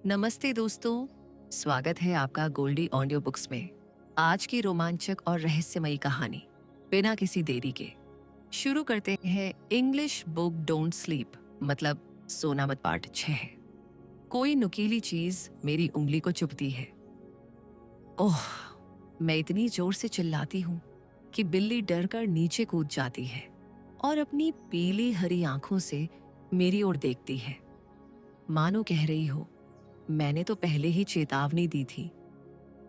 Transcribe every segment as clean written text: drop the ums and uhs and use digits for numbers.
नमस्ते दोस्तों, स्वागत है आपका गोल्डी ऑडियो बुक्स में। आज की रोमांचक और रहस्यमयी कहानी बिना किसी देरी के शुरू करते हैं। इंग्लिश बुक डोंट स्लीप मतलब सोना मत पार्ट 6। कोई नुकीली चीज मेरी उंगली को चुभती है। ओह, मैं इतनी जोर से चिल्लाती हूँ कि बिल्ली डरकर नीचे कूद जाती है और अपनी पीली हरी आंखों से मेरी ओर देखती है, मानो कह रही हो मैंने तो पहले ही चेतावनी दी थी।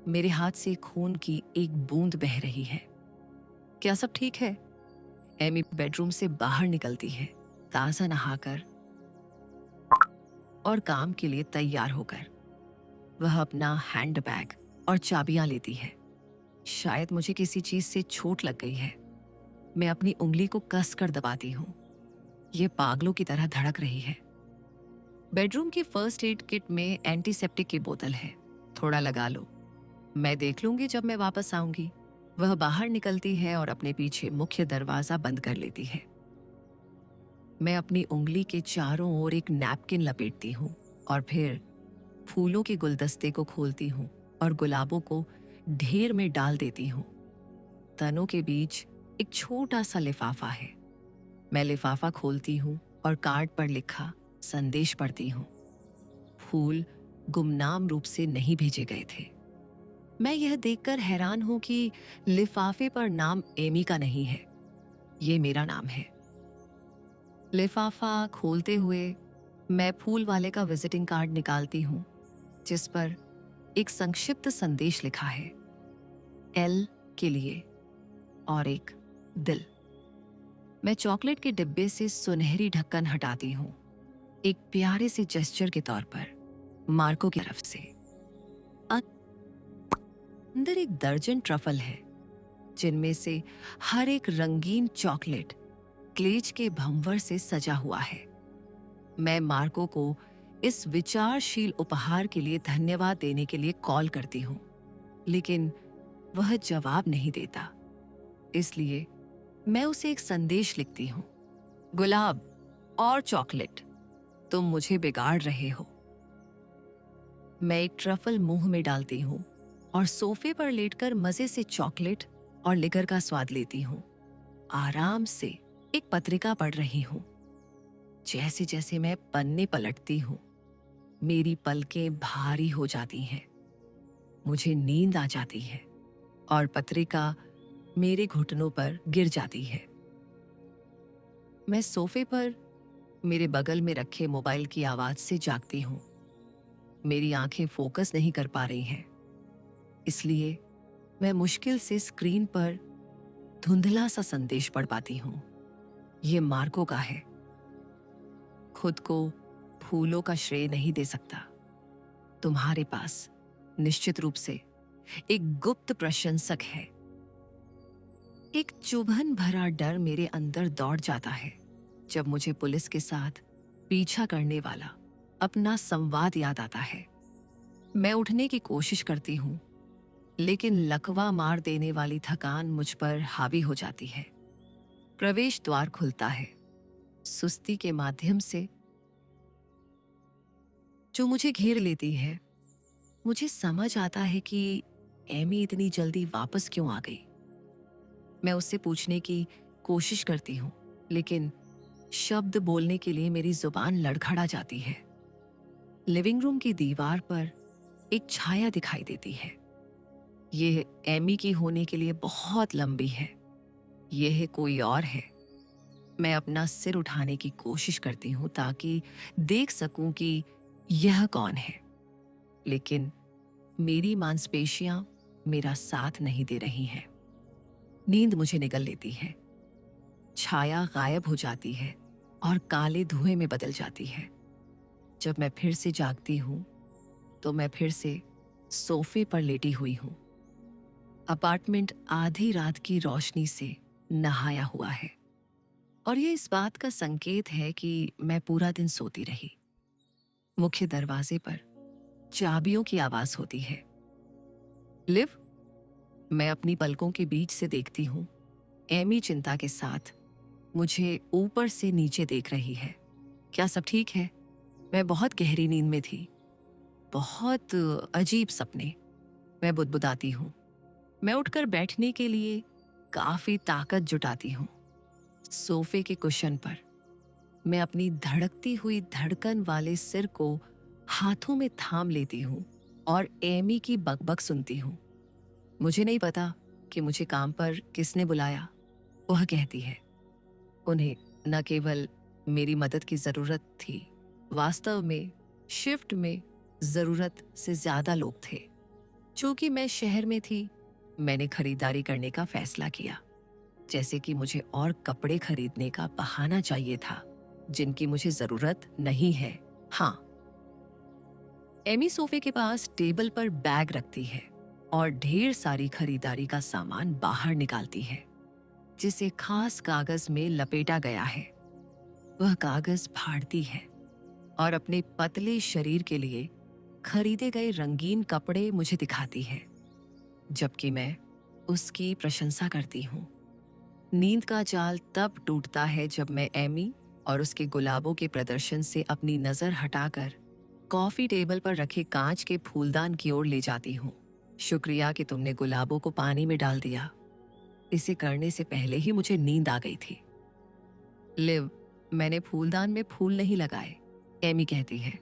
मेरे हाथ से खून की एक बूंद बह रही है। क्या सब ठीक है? एमी बेडरूम से बाहर निकलती है, ताजा नहाकर और काम के लिए तैयार होकर। वह अपना हैंडबैग और चाबियां लेती है। शायद मुझे किसी चीज से चोट लग गई है। मैं अपनी उंगली को कसकर दबाती हूँ। ये पागलों की तरह धड़क रही है। बेडरूम की फर्स्ट एड किट में एंटीसेप्टिक की बोतल है, थोड़ा लगा लो, मैं देख लूंगी जब मैं वापस आऊंगी। वह बाहर निकलती है और अपने पीछे मुख्य दरवाजा बंद कर लेती है। मैं अपनी उंगली के चारों ओर एक नैपकिन लपेटती हूँ और फिर फूलों के गुलदस्ते को खोलती हूँ और गुलाबों को ढेर में डाल देती हूँ। तनों के बीच एक छोटा सा लिफाफा है। मैं लिफाफा खोलती हूँ और कार्ड पर लिखा संदेश पढ़ती हूँ। फूल गुमनाम रूप से नहीं भेजे गए थे। मैं यह देखकर हैरान हूं कि लिफाफे पर नाम एमी का नहीं है, ये मेरा नाम है। लिफाफा खोलते हुए मैं फूल वाले का विजिटिंग कार्ड निकालती हूँ, जिस पर एक संक्षिप्त संदेश लिखा है, एल के लिए और एक दिल। मैं चॉकलेट के डिब्बे से सुनहरी ढक्कन हटाती हूँ, एक प्यारे से जेस्चर के तौर पर मार्को की तरफ से। अंदर एक दर्जन ट्रफल है, जिनमें से हर एक रंगीन चॉकलेट क्लेज के भंवर से सजा हुआ है। मैं मार्को को इस विचारशील उपहार के लिए धन्यवाद देने के लिए कॉल करती हूँ, लेकिन वह जवाब नहीं देता। इसलिए मैं उसे एक संदेश लिखती हूँ, गुलाब और चॉकलेट, तुम मुझे बिगाड़ रहे हो। मैं एक ट्रफल मुंह में डालती हूँ और सोफे पर लेटकर मजे से चॉकलेट और लिकर का स्वाद लेती हूँ। आराम से एक पत्रिका पढ़ रही हूँ। जैसे जैसे मैं पन्ने पलटती हूँ, मेरी पलकें भारी हो जाती हैं। मुझे नींद आ जाती है और पत्रिका मेरे घुटनों पर गिर जाती है। मैं सोफे पर मेरे बगल में रखे मोबाइल की आवाज से जागती हूँ। मेरी आंखें फोकस नहीं कर पा रही हैं, इसलिए मैं मुश्किल से स्क्रीन पर धुंधला सा संदेश पढ़ पाती हूँ। ये मार्को का है। खुद को फूलों का श्रेय नहीं दे सकता। तुम्हारे पास निश्चित रूप से एक गुप्त प्रशंसक है। एक चुभन भरा डर मेरे अंदर दौड़ जाता है जब मुझे पुलिस के साथ पीछा करने वाला अपना संवाद याद आता है। मैं उठने की कोशिश करती हूँ, लेकिन लकवा मार देने वाली थकान मुझ पर हावी हो जाती है। प्रवेश द्वार खुलता है, सुस्ती के माध्यम से, जो मुझे घेर लेती है। मुझे समझ आता है कि एमी इतनी जल्दी वापस क्यों आ गई। मैं उससे पूछने की कोशिश करती हूँ, लेकिन शब्द बोलने के लिए मेरी जुबान लड़खड़ा जाती है। लिविंग रूम की दीवार पर एक छाया दिखाई देती है। यह एमी की होने के लिए बहुत लंबी है। यह कोई और है। मैं अपना सिर उठाने की कोशिश करती हूँ ताकि देख सकूं कि यह कौन है, लेकिन मेरी मांसपेशियां मेरा साथ नहीं दे रही हैं। नींद मुझे निगल लेती है। छाया गायब हो जाती है और काले धुएं में बदल जाती है। जब मैं फिर से जागती हूं, तो मैं फिर से सोफे पर लेटी हुई हूं। अपार्टमेंट आधी रात की रोशनी से नहाया हुआ है और यह इस बात का संकेत है कि मैं पूरा दिन सोती रही। मुख्य दरवाजे पर चाबियों की आवाज होती है। लिव, मैं अपनी पलकों के बीच से देखती हूँ। एमी चिंता के साथ मुझे ऊपर से नीचे देख रही है। क्या सब ठीक है? मैं बहुत गहरी नींद में थी। बहुत अजीब सपने। मैं बुदबुदाती हूँ। मैं उठकर बैठने के लिए काफी ताकत जुटाती हूँ। सोफे के कुशन पर मैं अपनी धड़कती हुई धड़कन वाले सिर को हाथों में थाम लेती हूँ और एमी की बकबक सुनती हूँ। मुझे नहीं पता कि मुझे काम पर किसने बुलाया, वह कहती है। उन्हें न केवल मेरी मदद की जरूरत थी, वास्तव में शिफ्ट में जरूरत से ज्यादा लोग थे। चूंकि मैं शहर में थी, मैंने खरीदारी करने का फैसला किया, जैसे कि मुझे और कपड़े खरीदने का बहाना चाहिए था जिनकी मुझे जरूरत नहीं है। हाँ, एमी सोफे के पास टेबल पर बैग रखती है और ढेर सारी खरीदारी का सामान बाहर निकालती है, जिसे खास कागज में लपेटा गया है। वह कागज फाड़ती है और अपने पतले शरीर के लिए खरीदे गए रंगीन कपड़े मुझे दिखाती है, जबकि मैं उसकी प्रशंसा करती हूँ। नींद का जाल तब टूटता है जब मैं एमी और उसके गुलाबों के प्रदर्शन से अपनी नजर हटाकर कॉफी टेबल पर रखे कांच के फूलदान की ओर ले जाती हूँ। शुक्रिया कि तुमने गुलाबों को पानी में डाल दिया। इसे करने से पहले ही मुझे नींद आ गई थी। लिव, मैंने फूलदान में फूल नहीं लगाए, एमी कहती है।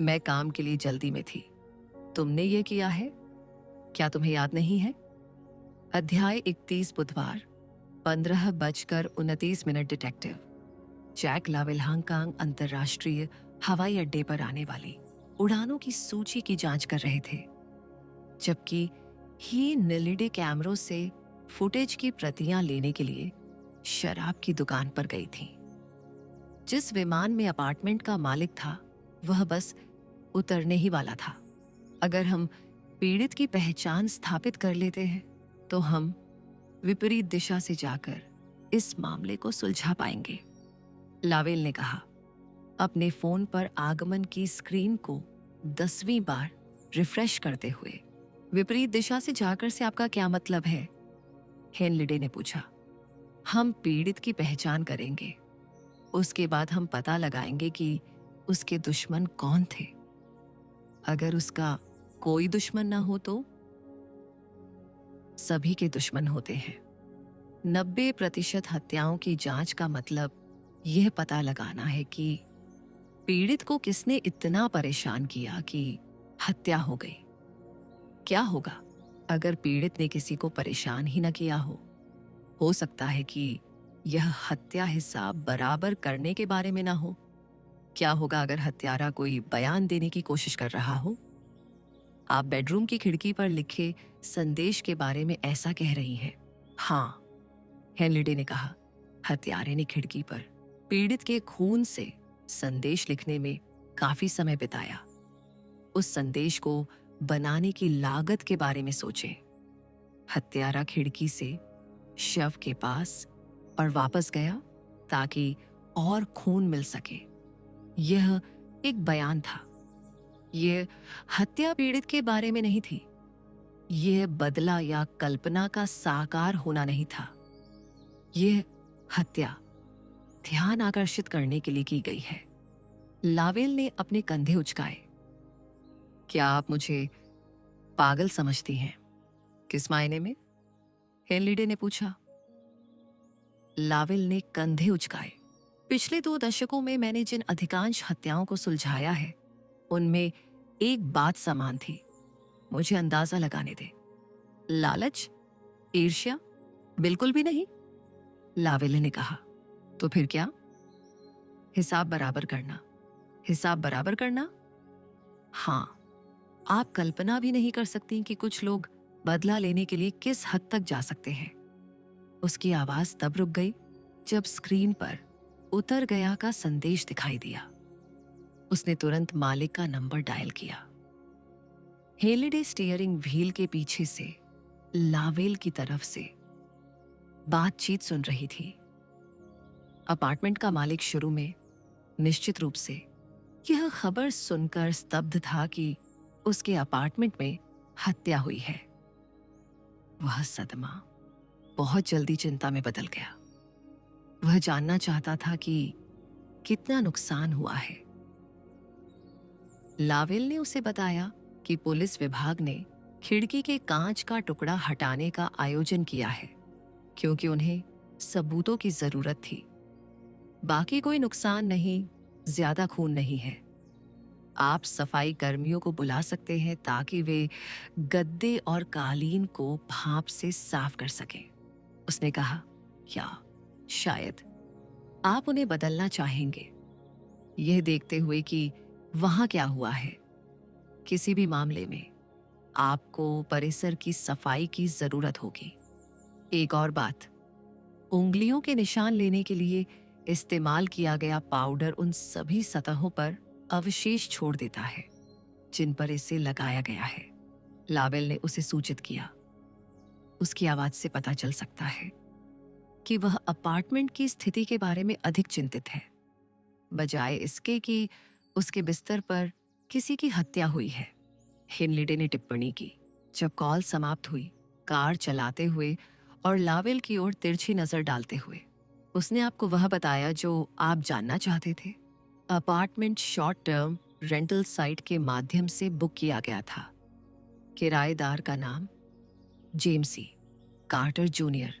मैं काम के लिए जल्दी में थी। तुमने ये किया है? क्या तुम्हें याद नहीं है? अध्याय 31 बुधवार 15:29 डिटेक्टिव जैक लावेल हांगकांग अंतर्राष्ट्रीय हवाई अड्डे पर आने वाली उड़ानों की सूची की जांच कर रहे थे, जबकि ही निलिडे कैमरों से फुटेज की प्रतियां लेने के लिए शराब की दुकान पर गई थी। जिस विमान में अपार्टमेंट का मालिक था, वह बस उतरने ही वाला था। अगर हम पीड़ित की पहचान स्थापित कर लेते हैं, तो हम विपरीत दिशा से जाकर इस मामले को सुलझा पाएंगे, लावेल ने कहा, अपने फोन पर आगमन की स्क्रीन को 10वीं बार रिफ्रेश करते हुए। विपरीत दिशा से जाकर से आपका क्या मतलब है? हेनलिडे ने पूछा। हम पीड़ित की पहचान करेंगे, उसके बाद हम पता लगाएंगे कि उसके दुश्मन कौन थे। अगर उसका कोई दुश्मन ना हो तो? सभी के दुश्मन होते हैं। 90% हत्याओं की जांच का मतलब यह पता लगाना है कि पीड़ित को किसने इतना परेशान किया कि हत्या हो गई। क्या होगा अगर पीड़ित ने किसी को परेशान ही न किया हो? हो सकता है कि यह हत्या हिसाब बराबर करने के बारे में ना हो। क्या होगा अगर हत्यारा कोई बयान देने की कोशिश कर रहा हो? आप बेडरूम की खिड़की पर लिखे संदेश के बारे में ऐसा कह रही हैं। हाँ, हेनलिडे ने कहा। हत्यारे ने खिड़की पर पीड़ित के खून से संदेश लिखने में काफी समय बिताया। उस संदेश को बनाने की लागत के बारे में सोचें। हत्यारा खिड़की से शव के पास और वापस गया ताकि और खून मिल सके। यह एक बयान था। यह हत्या पीड़ित के बारे में नहीं थी। यह बदला या कल्पना का साकार होना नहीं था। यह हत्या ध्यान आकर्षित करने के लिए की गई है। लावेल ने अपने कंधे उचकाए। क्या आप मुझे पागल समझती हैं? किस मायने में? हेनलिडे ने पूछा। लावेल ने कंधे उचकाए। पिछले 2 दशकों में मैंने जिन अधिकांश हत्याओं को सुलझाया है, उनमें एक बात समान थी। मुझे अंदाजा लगाने दे। लालच? ईर्ष्या? बिल्कुल भी नहीं, लावेल ने कहा। तो फिर क्या? हिसाब बराबर करना। हिसाब बराबर करना? हाँ, आप कल्पना भी नहीं कर सकती कि कुछ लोग बदला लेने के लिए किस हद तक जा सकते हैं। उसकी आवाज तब रुक गई जब स्क्रीन पर उतर गया का संदेश दिखाई दिया। उसने तुरंत मालिक का नंबर डायल किया। हेनलिडे स्टीयरिंग व्हील के पीछे से लावेल की तरफ से बातचीत सुन रही थी। अपार्टमेंट का मालिक शुरू में निश्चित रूप से यह खबर सुनकर स्तब्ध था कि उसके अपार्टमेंट में हत्या हुई है। वह सदमा बहुत जल्दी चिंता में बदल गया। वह जानना चाहता था कि कितना नुकसान हुआ है। लावेल ने उसे बताया कि पुलिस विभाग ने खिड़की के कांच का टुकड़ा हटाने का आयोजन किया है क्योंकि उन्हें सबूतों की जरूरत थी। बाकी कोई नुकसान नहीं, ज्यादा खून नहीं है। आप सफाई कर्मियों को बुला सकते हैं ताकि वे गद्दे और कालीन को भाप से साफ कर सकें। उसने कहा, या शायद आप उन्हें बदलना चाहेंगे, यह देखते हुए कि वहां क्या हुआ है। किसी भी मामले में आपको परिसर की सफाई की जरूरत होगी। एक और बात, उंगलियों के निशान लेने के लिए इस्तेमाल किया गया पाउडर उन सभी सतहों पर अवशेष छोड़ देता है जिन पर इसे लगाया गया है। लावेल ने उसे सूचित किया। उसकी आवाज से पता चल सकता है कि वह अपार्टमेंट की स्थिति के बारे में अधिक चिंतित है, बजाय इसके कि उसके बिस्तर पर किसी की हत्या हुई है। हेनलिडे ने टिप्पणी की। जब कॉल समाप्त हुई, कार चलाते हुए और लावेल की ओर तिरछी नजर डालते हुए, उसने आपको वह बताया जो आप जानना चाहते थे। Apartment short term rental site के माध्यम से बुक किया गया था। किराएदार का नाम जेम्सी कार्टर जूनियर।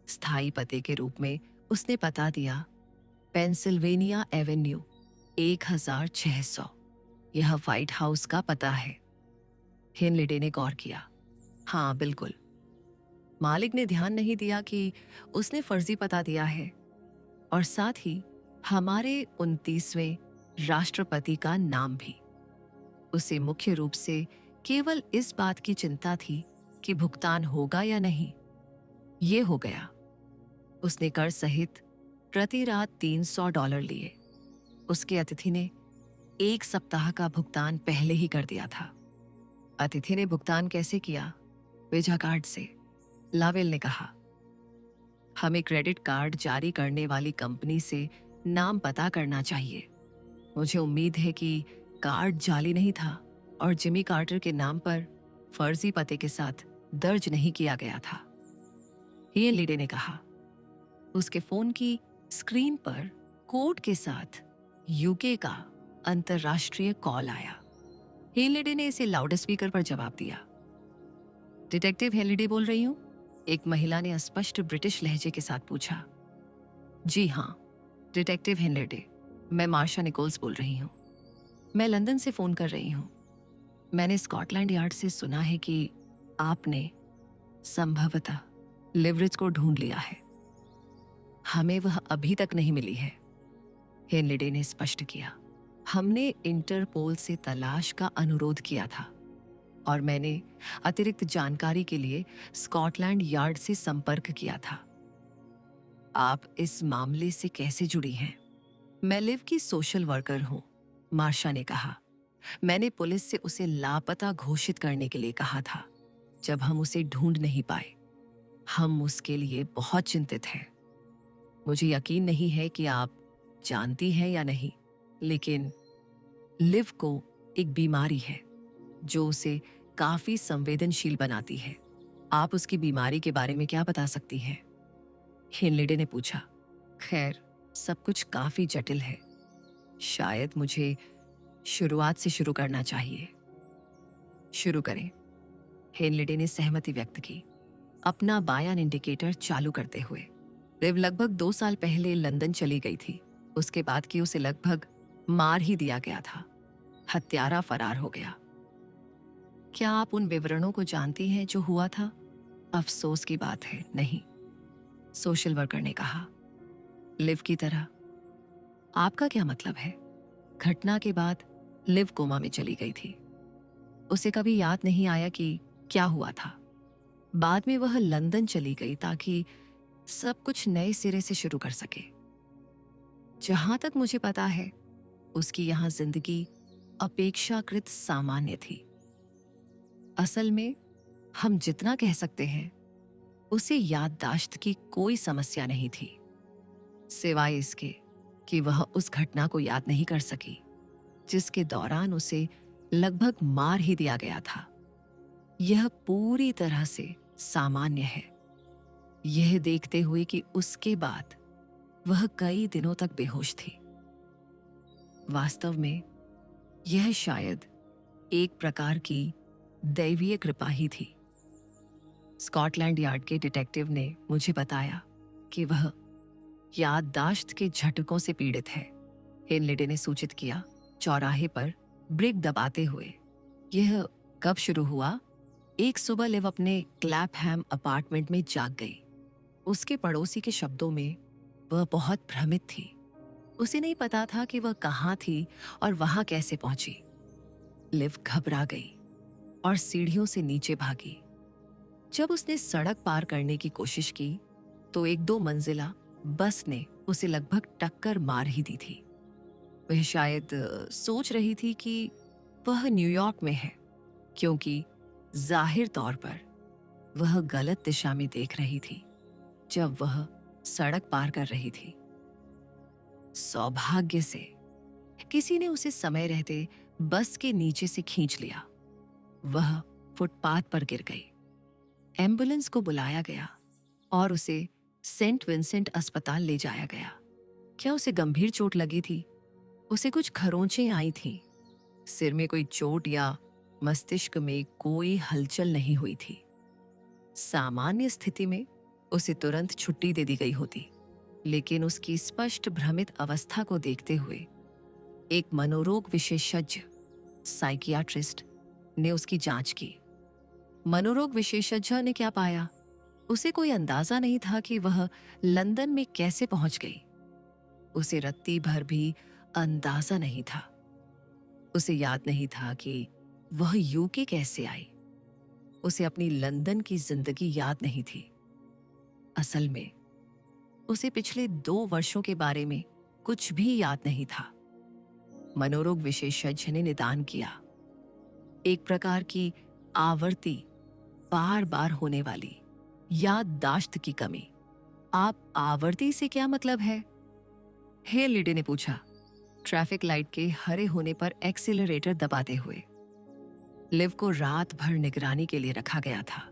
स्थायी पते के रूप में उसने पता दिया पेंसिल्वेनिया एवेन्यू 1600। यह व्हाइट हाउस का पता है। हेनलिडे ने गौर किया। हाँ, बिल्कुल। मालिक ने ध्यान नहीं दिया कि उसने फर्जी पता दिया है और साथ ही हमारे 29वें राष्ट्रपति का नाम भी। उसे मुख्य रूप से केवल इस बात की चिंता थी कि भुगतान होगा या नहीं। ये हो गया। उसने कर सहित प्रति रात $300 लिए। उसके अतिथि ने 1 सप्ताह का भुगतान पहले ही कर दिया था। अतिथि ने भुगतान कैसे किया? वीजा कार्ड से, लावेल ने कहा। हमें क्रेडिट कार्ड जारी करने वाली कंपनी से नाम पता करना चाहिए। मुझे उम्मीद है कि कार्ड जाली नहीं था और जिमी कार्टर के नाम पर फर्जी पते के साथ दर्ज नहीं किया गया था, हेनलिडे ने कहा। उसके फोन की स्क्रीन पर कोड के साथ यूके का अंतर्राष्ट्रीय कॉल आया। हेनलिडे ने इसे लाउड स्पीकर पर जवाब दिया। डिटेक्टिव हेनलिडे बोल रही हूं, एक महिला ने अस्पष्ट ब्रिटिश लहजे के साथ पूछा। जी हाँ, डिटेक्टिव हेनलिडे, मैं मार्शा निकोल्स बोल रही हूँ। मैं लंदन से फोन कर रही हूँ। मैंने स्कॉटलैंड यार्ड से सुना है कि आपने संभवतः लिवरिज को ढूंढ लिया है। हमें वह अभी तक नहीं मिली है, हेनलिडे ने स्पष्ट किया। हमने इंटरपोल से तलाश का अनुरोध किया था और मैंने अतिरिक्त जानकारी के लिए स्कॉटलैंड यार्ड से संपर्क किया था। आप इस मामले से कैसे जुड़ी हैं? मैं लिव की सोशल वर्कर हूं, मार्शा ने कहा। मैंने पुलिस से उसे लापता घोषित करने के लिए कहा था जब हम उसे ढूंढ नहीं पाए। हम उसके लिए बहुत चिंतित हैं। मुझे यकीन नहीं है कि आप जानती हैं या नहीं, लेकिन लिव को एक बीमारी है जो उसे काफी संवेदनशील बनाती है। आप उसकी बीमारी के बारे में क्या बता सकती हैं? हेनलिडे ने पूछा। खैर, सब कुछ काफी जटिल है। शायद मुझे शुरुआत से शुरू करना चाहिए। शुरू करें, हेनलिडे ने सहमति व्यक्त की, अपना बायान इंडिकेटर चालू करते हुए। लिव लगभग 2 साल पहले लंदन चली गई थी। उसके बाद कि उसे लगभग मार ही दिया गया था। हत्यारा फरार हो गया। क्या आप उन विवरणों को जानती हैं जो हुआ था? अफसोस की बात है, नहीं, सोशल वर्कर ने कहा। लिव की तरह। आपका क्या मतलब है? घटना के बाद लिव कोमा में चली गई थी। उसे कभी याद नहीं आया कि क्या हुआ था। बाद में वह लंदन चली गई ताकि सब कुछ नए सिरे से शुरू कर सके। जहां तक मुझे पता है, उसकी यहां जिंदगी अपेक्षाकृत सामान्य थी। असल में हम जितना कह सकते हैं, उसे याददाश्त की कोई समस्या नहीं थी, सिवाय इसके कि वह उस घटना को याद नहीं कर सकी जिसके दौरान उसे लगभग मार ही दिया गया था। यह पूरी तरह से सामान्य है, यह देखते हुए कि उसके बाद वह कई दिनों तक बेहोश थी। वास्तव में यह शायद एक प्रकार की दैवीय कृपा ही थी। स्कॉटलैंड यार्ड के डिटेक्टिव ने मुझे बताया कि वह याददाश्त के झटकों से पीड़ित है। हेनलेडे ने सूचित किया, चौराहे पर ब्रेक दबाते हुए। यह कब शुरू हुआ? एक सुबह लिव अपने क्लैपहैम अपार्टमेंट में जाग गई। उसके पड़ोसी के शब्दों में वह बहुत भ्रमित थी। उसे नहीं पता था कि वह कहाँ थी और वहां कैसे पहुंची। लिव घबरा गई और सीढ़ियों से नीचे भागी। जब उसने सड़क पार करने की कोशिश की तो एक 2 मंजिला बस ने उसे लगभग टक्कर मार ही दी थी। वह शायद सोच रही थी कि वह न्यूयॉर्क में है, क्योंकि जाहिर तौर पर वह गलत दिशा में देख रही थी जब वह सड़क पार कर रही थी। सौभाग्य से किसी ने उसे समय रहते बस के नीचे से खींच लिया। वह फुटपाथ पर गिर गई। एम्बुलेंस को बुलाया गया और उसे सेंट विंसेंट अस्पताल ले जाया गया। क्या उसे गंभीर चोट लगी थी? उसे कुछ खरोंचें आई थीं। सिर में कोई चोट या मस्तिष्क में कोई हलचल नहीं हुई थी। सामान्य स्थिति में उसे तुरंत छुट्टी दे दी गई होती, लेकिन उसकी स्पष्ट भ्रमित अवस्था को देखते हुए एक मनोरोग विशेषज्ञ साइकियाट्रिस्ट ने उसकी जांच की। मनोरोग विशेषज्ञ ने क्या पाया? उसे कोई अंदाजा नहीं था कि वह लंदन में कैसे पहुंच गई। उसे रत्ती भर भी अंदाजा नहीं था। उसे याद नहीं था कि वह यूके कैसे आई। उसे अपनी लंदन की जिंदगी याद नहीं थी। असल में उसे पिछले 2 वर्षों के बारे में कुछ भी याद नहीं था। मनोरोग विशेषज्ञ ने निदान किया, एक प्रकार की आवर्ती बार बार होने वाली याददाश्त की कमी। आप आवर्ती से क्या मतलब है? हेनलेडे ने पूछा, ट्रैफिक लाइट के हरे होने पर एक्सीलरेटर दबाते हुए। लिव को रात भर निगरानी के लिए रखा गया था।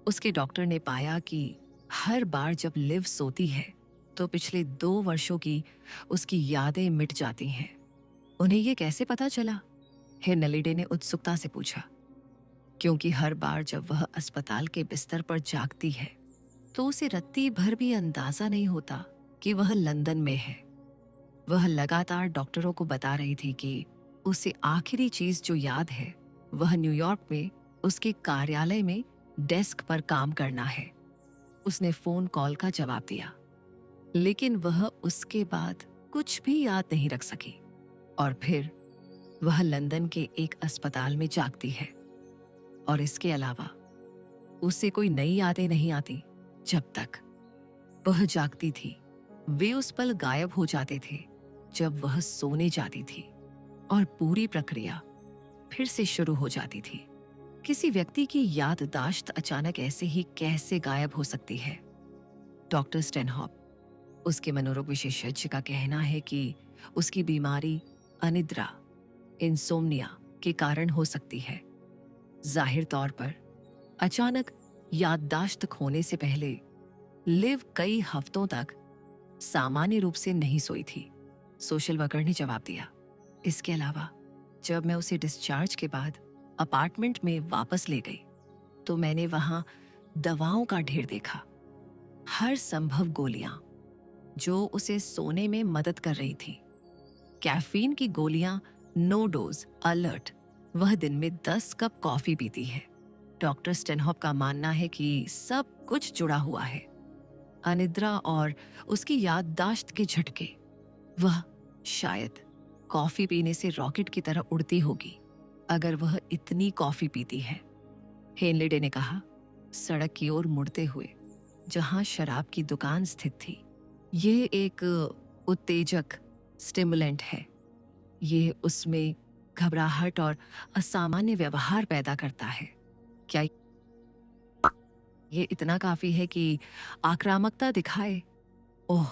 उसके डॉक्टर ने पाया कि हर बार जब लिव सोती है तो पिछले 2 वर्षों की उसकी यादें मिट जाती हैं। उन्हें यह कैसे पता चला? हेनलेडे ने उत्सुकता से पूछा। क्योंकि हर बार जब वह अस्पताल के बिस्तर पर जागती है तो उसे रत्ती भर भी अंदाजा नहीं होता कि वह लंदन में है। वह लगातार डॉक्टरों को बता रही थी कि उसे आखिरी चीज जो याद है वह न्यूयॉर्क में उसके कार्यालय में डेस्क पर काम करना है। उसने फोन कॉल का जवाब दिया, लेकिन वह उसके बाद कुछ भी याद नहीं रख सकी। और फिर वह लंदन के एक अस्पताल में जागती है और इसके अलावा उसे कोई नई यादें नहीं आती। जब तक वह जागती थी वे उस पल गायब हो जाते थे जब वह सोने जाती थी और पूरी प्रक्रिया फिर से शुरू हो जाती थी। किसी व्यक्ति की याददाश्त अचानक ऐसे ही कैसे गायब हो सकती है? डॉक्टर स्टेनहॉप, उसके मनोरोग विशेषज्ञ का कहना है कि उसकी बीमारी अनिद्रा इंसोम्निया के कारण हो सकती है। जाहिर तौर पर अचानक याददाश्त खोने से पहले लिव कई हफ्तों तक सामान्य रूप से नहीं सोई थी, सोशल वर्कर ने जवाब दिया। इसके अलावा जब मैं उसे डिस्चार्ज के बाद अपार्टमेंट में वापस ले गई तो मैंने वहां दवाओं का ढेर देखा। हर संभव गोलियां जो उसे सोने में मदद कर रही थी। कैफीन की गोलियां, नो डोज अलर्ट। वह दिन में 10 कप कॉफी पीती है। डॉक्टर स्टेनहॉप का मानना है कि सब कुछ जुड़ा हुआ है। अनिद्रा और उसकी याददाश्त के झटके। वह शायद कॉफी पीने से रॉकेट की तरह उड़ती होगी अगर वह इतनी कॉफी पीती है। हेनलेडे ने कहा, सड़क की ओर मुड़ते हुए जहां शराब की दुकान स्थित थी। यह एक उत्तेजक स्टिमुलेंट है। ये उसमें घबराहट और असामान्य व्यवहार पैदा करता है। क्या ये इतना काफी है कि आक्रामकता दिखाए? ओह,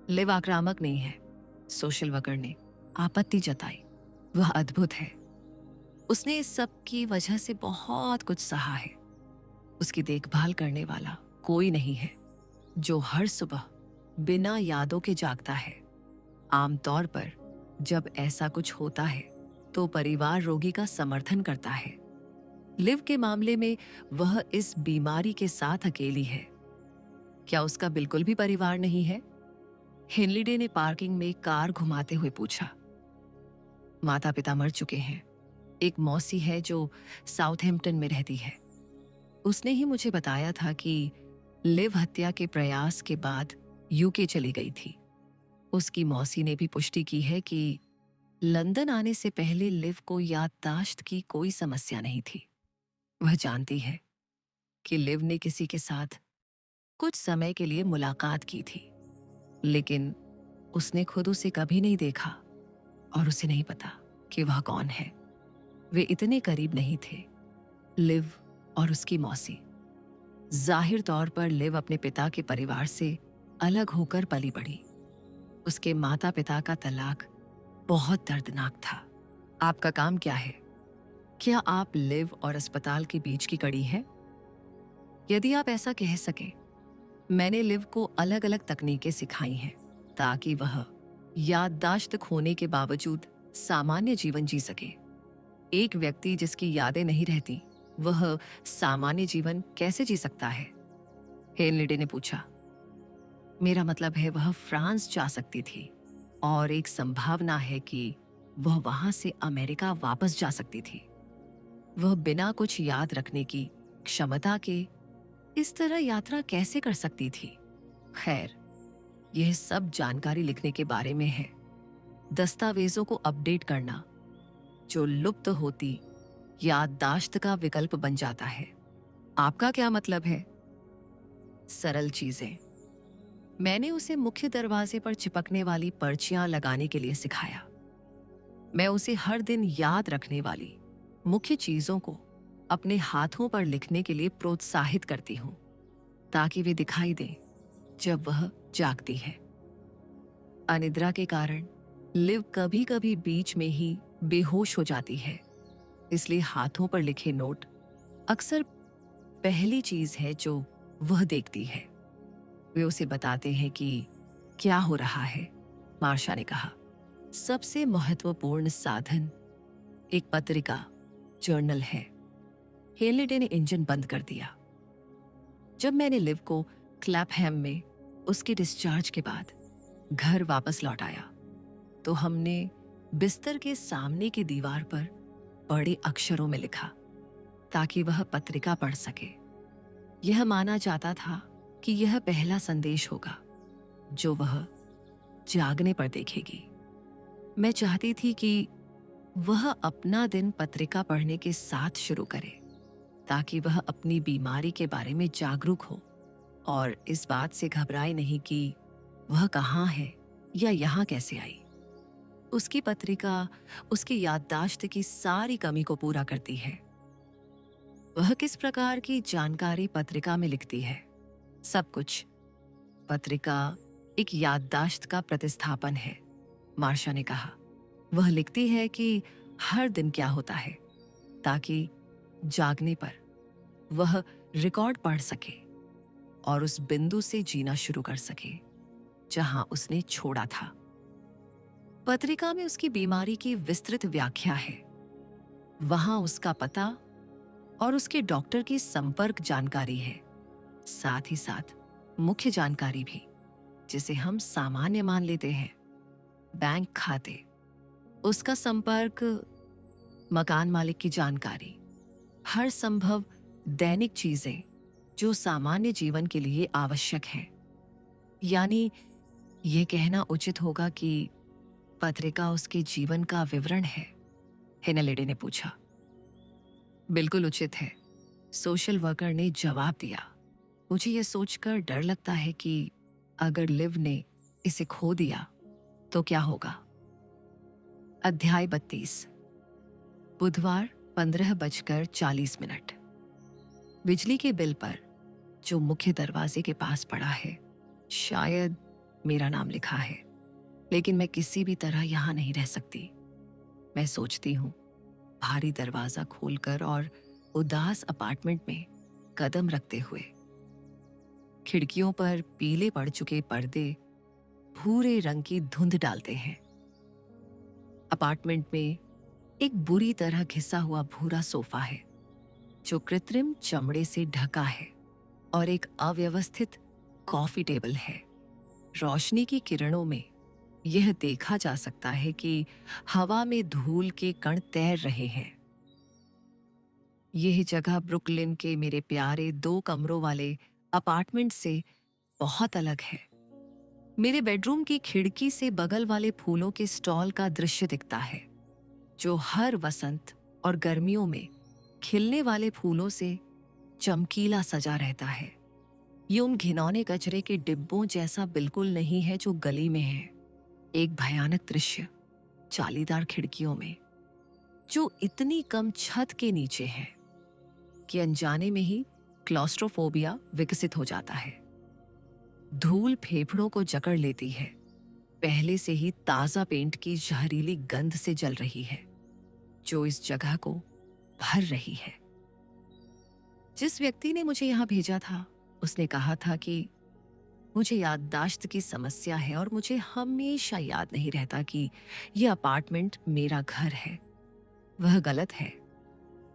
लिव आक्रामक नहीं है, सोशल वर्कर ने आपत्ति जताई। वह अद्भुत है। उसने इस सब की वजह से बहुत कुछ सहा है। उसकी देखभाल करने वाला कोई नहीं है जो हर सुबह बिना यादों के जागता है। आमतौर पर जब ऐसा कुछ होता है तो परिवार रोगी का समर्थन करता है। लिव के मामले में वह इस बीमारी के साथ अकेली है। क्या उसका बिल्कुल भी परिवार नहीं है? हेनलीडे ने पार्किंग में कार घुमाते हुए पूछा। माता पिता मर चुके हैं। एक मौसी है जो साउथहैम्पटन में रहती है। उसने ही मुझे बताया था कि लिव हत्या के प्रयास के बाद यूके चली गई थी। उसकी मौसी ने भी पुष्टि की है कि लंदन आने से पहले लिव को याददाश्त की कोई समस्या नहीं थी। वह जानती है कि लिव ने किसी के साथ कुछ समय के लिए मुलाकात की थी, लेकिन उसने खुद उसे कभी नहीं देखा और उसे नहीं पता कि वह कौन है। वे इतने करीब नहीं थे, लिव और उसकी मौसी। जाहिर तौर पर लिव अपने पिता के परिवार से अलग होकर पली बढ़ी। उसके माता पिता का तलाक बहुत दर्दनाक था। आपका काम क्या है? क्या आप लिव और अस्पताल के बीच की कड़ी हैं? यदि आप ऐसा कह सकें, मैंने लिव को अलग अलग तकनीकें सिखाई हैं ताकि वह याददाश्त खोने के बावजूद सामान्य जीवन जी सके। एक व्यक्ति जिसकी यादें नहीं रहती, वह सामान्य जीवन कैसे जी सकता है? हेनलीडे ने पूछा। मेरा मतलब है वह फ्रांस जा सकती थी और एक संभावना है कि वह वहां से अमेरिका वापस जा सकती थी। वह बिना कुछ याद रखने की क्षमता के इस तरह यात्रा कैसे कर सकती थी? खैर, यह सब जानकारी लिखने के बारे में है। दस्तावेजों को अपडेट करना जो लुप्त होती याददाश्त का विकल्प बन जाता है। आपका क्या मतलब है? सरल चीजें। मैंने उसे मुख्य दरवाजे पर चिपकने वाली पर्चियां लगाने के लिए सिखाया। मैं उसे हर दिन याद रखने वाली मुख्य चीजों को अपने हाथों पर लिखने के लिए प्रोत्साहित करती हूं ताकि वे दिखाई दें जब वह जागती है। अनिद्रा के कारण लिव कभी कभी बीच में ही बेहोश हो जाती है, इसलिए हाथों पर लिखे नोट अक्सर पहली चीज है जो वह देखती है। वे उसे बताते हैं कि क्या हो रहा है। मार्शा ने कहा, सबसे महत्वपूर्ण साधन एक पत्रिका, जर्नल है। हेनलीडे ने इंजन बंद कर दिया। जब मैंने लिव को क्लैपहैम में उसके डिस्चार्ज के बाद घर वापस लौट आया तो हमने बिस्तर के सामने की दीवार पर बड़े अक्षरों में लिखा ताकि वह पत्रिका पढ़ सके। यह माना जाता था कि यह पहला संदेश होगा जो वह जागने पर देखेगी। मैं चाहती थी कि वह अपना दिन पत्रिका पढ़ने के साथ शुरू करे ताकि वह अपनी बीमारी के बारे में जागरूक हो और इस बात से घबराए नहीं कि वह कहाँ है या यहाँ कैसे आई। उसकी पत्रिका उसकी याददाश्त की सारी कमी को पूरा करती है। वह किस प्रकार की जानकारी पत्रिका में लिखती है? सब कुछ। पत्रिका एक याददाश्त का प्रतिस्थापन है, मार्शा ने कहा। वह लिखती है कि हर दिन क्या होता है ताकि जागने पर वह रिकॉर्ड पढ़ सके और उस बिंदु से जीना शुरू कर सके जहां उसने छोड़ा था। पत्रिका में उसकी बीमारी की विस्तृत व्याख्या है। वहां उसका पता और उसके डॉक्टर की संपर्क जानकारी है, साथ ही साथ मुख्य जानकारी भी जिसे हम सामान्य मान लेते हैं। बैंक खाते, उसका संपर्क, मकान मालिक की जानकारी, हर संभव दैनिक चीजें जो सामान्य जीवन के लिए आवश्यक हैं। यानी यह कहना उचित होगा कि पत्रिका उसके जीवन का विवरण है, हेनलीडे ने पूछा। बिल्कुल उचित है, सोशल वर्कर ने जवाब दिया। मुझे यह सोचकर डर लगता है कि अगर लिव ने इसे खो दिया तो क्या होगा। अध्याय 32। बुधवार 15:40। बिजली के बिल पर जो मुख्य दरवाजे के पास पड़ा है, शायद मेरा नाम लिखा है, लेकिन मैं किसी भी तरह यहां नहीं रह सकती। मैं सोचती हूँ, भारी दरवाजा खोलकर और उदास अपार्टमेंट में कदम रखते हुए। खिड़कियों पर पीले पड़ चुके पर्दे भूरे रंग की धुंध डालते हैं। अपार्टमेंट में एक बुरी तरह घिसा हुआ भूरा सोफा है जो कृत्रिम चमड़े से ढका है और एक अव्यवस्थित कॉफी टेबल है। रोशनी की किरणों में यह देखा जा सकता है कि हवा में धूल के कण तैर रहे हैं। यह जगह ब्रुकलिन के मेरे प्यारे 2 कमरों वाले अपार्टमेंट से बहुत अलग है। मेरे बेडरूम की खिड़की से बगल वाले फूलों के स्टॉल का दृश्य दिखता है, जो हर वसंत और गर्मियों में खिलने वाले फूलों से चमकीला सजा रहता है। ये उन घिनौने कचरे के डिब्बों जैसा बिल्कुल नहीं है जो गली में है। एक भयानक दृश्य जालीदार खिड़कियों में, जो इतनी कम छत के नीचे है कि अनजाने में ही क्लॉस्ट्रोफोबिया विकसित हो जाता है। धूल फेफड़ों को जकड़ लेती है, पहले से ही ताजा पेंट की जहरीली गंध से जल रही है, जो इस जगह को भर रही है। जिस व्यक्ति ने मुझे यहां भेजा था, उसने कहा था कि मुझे याददाश्त की समस्या है और मुझे हमेशा याद नहीं रहता कि यह अपार्टमेंट मेरा घर है। वह गलत है।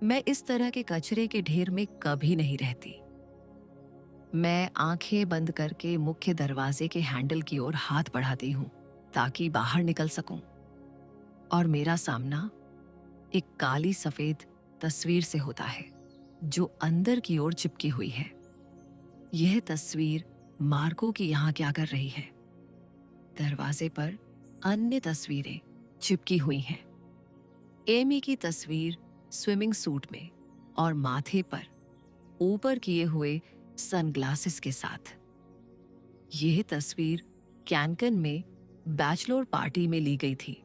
मैं इस तरह के कचरे के ढेर में कभी नहीं रहती। मैं आंखें बंद करके मुख्य दरवाजे के हैंडल की ओर हाथ बढ़ाती हूं ताकि बाहर निकल सकूं, और मेरा सामना एक काली सफेद तस्वीर से होता है जो अंदर की ओर चिपकी हुई है। यह तस्वीर मार्को की यहां क्या कर रही है। दरवाजे पर अन्य तस्वीरें चिपकी हुई हैं। एमी की तस्वीर स्विमिंग सूट में और माथे पर ऊपर किए हुए सनग्लासेस के साथ। यह तस्वीर कैनकन में बैचलर पार्टी में ली गई थी,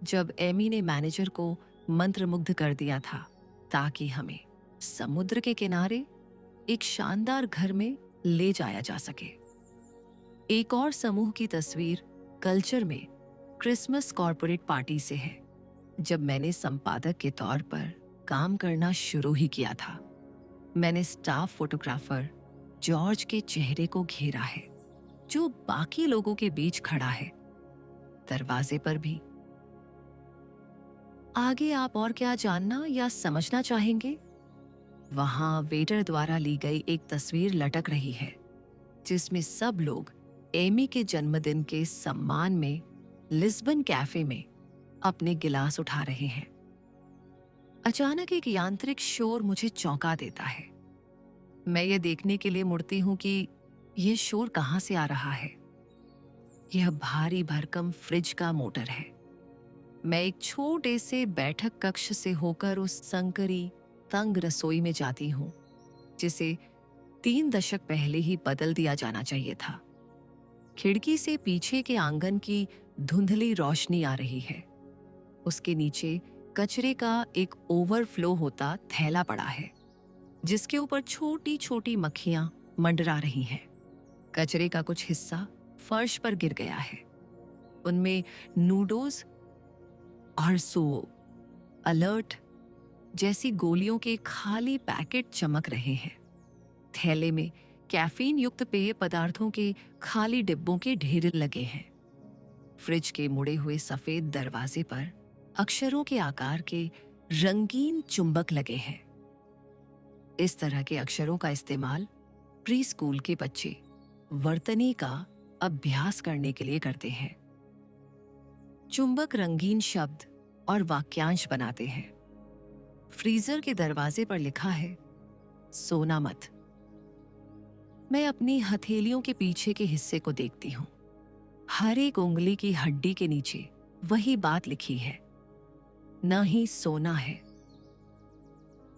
जब एमी ने मैनेजर को मंत्रमुग्ध कर दिया था ताकि हमें समुद्र के किनारे एक शानदार घर में ले जाया जा सके। एक और समूह की तस्वीर कल्चर में क्रिसमस कॉर्पोरेट पार्टी से है, जब मैंने संपादक के तौर पर काम करना शुरू ही किया था। मैंने स्टाफ फोटोग्राफर जॉर्ज के चेहरे को घेरा है, जो बाकी लोगों के बीच खड़ा है। दरवाजे पर भी। आगे आप और क्या जानना या समझना चाहेंगे? वहां वेटर द्वारा ली गई एक तस्वीर लटक रही है, जिसमें सब लोग एमी के जन्मदिन के सम्मान में लिस्बन कैफे में अपने गिलास उठा रहे हैं। अचानक एक यांत्रिक शोर मुझे चौंका देता है। मैं ये देखने के लिए मुड़ती हूं कि यह शोर कहां से आ रहा है। यह भारी भरकम फ्रिज का मोटर है। मैं एक छोटे से बैठक कक्ष से होकर उस संकरी तंग रसोई में जाती हूं, जिसे 3 दशक पहले ही बदल दिया जाना चाहिए था। खिड़की से पीछे के आंगन की धुंधली रोशनी आ रही है। उसके नीचे कचरे का एक ओवरफ्लो होता थैला पड़ा है, जिसके ऊपर छोटी छोटी मक्खियां मंडरा रही हैं। कचरे का कुछ हिस्सा फर्श पर गिर गया है। उनमें नूडोज और अलर्ट जैसी गोलियों के खाली पैकेट चमक रहे हैं। थैले में कैफीन युक्त पेय पदार्थों के खाली डिब्बों के ढेर लगे हैं। फ्रिज के मुड़े हुए सफेद दरवाजे पर अक्षरों के आकार के रंगीन चुंबक लगे हैं। इस तरह के अक्षरों का इस्तेमाल प्री स्कूल के बच्चे वर्तनी का अभ्यास करने के लिए करते हैं। चुंबक रंगीन शब्द और वाक्यांश बनाते हैं। फ्रीजर के दरवाजे पर लिखा है, सोना मत। मैं अपनी हथेलियों के पीछे के हिस्से को देखती हूं। हर एक उंगली की हड्डी के नीचे वही बात लिखी है, न ही सोना है।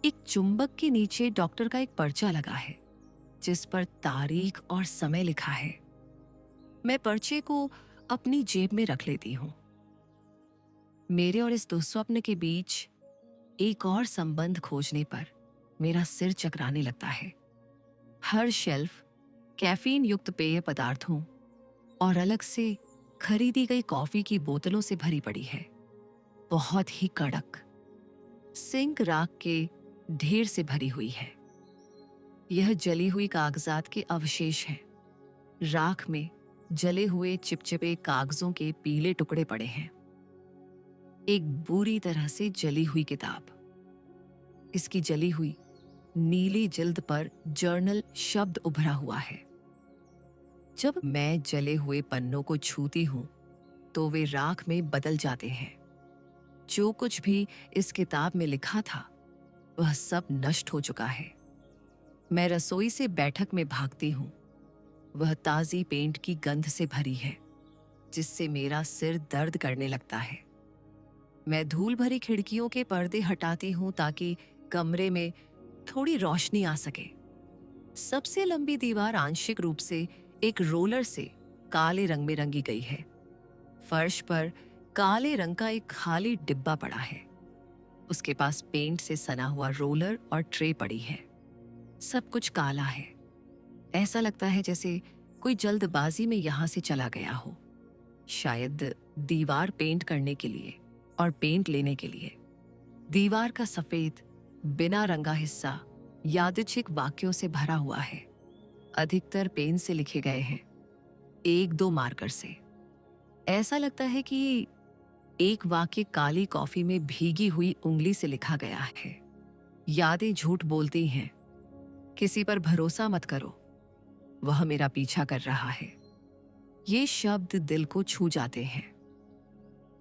एक चुंबक के नीचे डॉक्टर का एक पर्चा लगा है, जिस पर तारीख और समय लिखा है। मैं पर्चे को अपनी जेब में रख लेती हूं। मेरे और इस दुस्वप्न के बीच एक और संबंध खोजने पर मेरा सिर चकराने लगता है। हर शेल्फ कैफीन युक्त पेय पदार्थों और अलग से खरीदी गई कॉफी की बोतलों से भरी पड़ी है, बहुत ही कड़क। सिंक राख के ढेर से भरी हुई है। यह जली हुई कागजात के अवशेष हैं। राख में जले हुए चिपचिपे कागजों के पीले टुकड़े पड़े हैं। एक बुरी तरह से जली हुई किताब। इसकी जली हुई नीली जिल्द पर जर्नल शब्द उभरा हुआ है। जब मैं जले हुए पन्नों को छूती हूं तो वे राख में बदल जाते हैं। जो कुछ भी इस किताब में लिखा था वह सब नष्ट हो चुका है। मैं रसोई से बैठक में भागती हूँ। वह ताजी पेंट की गंध से भरी है जिससे मेरा सिर दर्द करने लगता है। मैं धूल भरी खिड़कियों के पर्दे हटाती हूँ ताकि कमरे में थोड़ी रोशनी आ सके। सबसे लंबी दीवार आंशिक रूप से एक रोलर से काले रंग में रंगी गई है। फर्श पर काले रंग का एक खाली डिब्बा पड़ा है। उसके पास पेंट से सना हुआ रोलर और ट्रे पड़ी है। सब कुछ काला है। ऐसा लगता है जैसे कोई जल्दबाजी में यहां से चला गया हो, शायद दीवार पेंट करने के लिए और पेंट लेने के लिए। दीवार का सफेद बिना रंगा हिस्सा यादृच्छिक वाक्यों से भरा हुआ है। अधिकतर पेन से लिखे गए हैं, एक दो मार्कर से। ऐसा लगता है कि एक वाक्य काली कॉफी में भीगी हुई उंगली से लिखा गया है। यादें झूठ बोलती हैं। किसी पर भरोसा मत करो, वह मेरा पीछा कर रहा है। ये शब्द दिल को छू जाते हैं।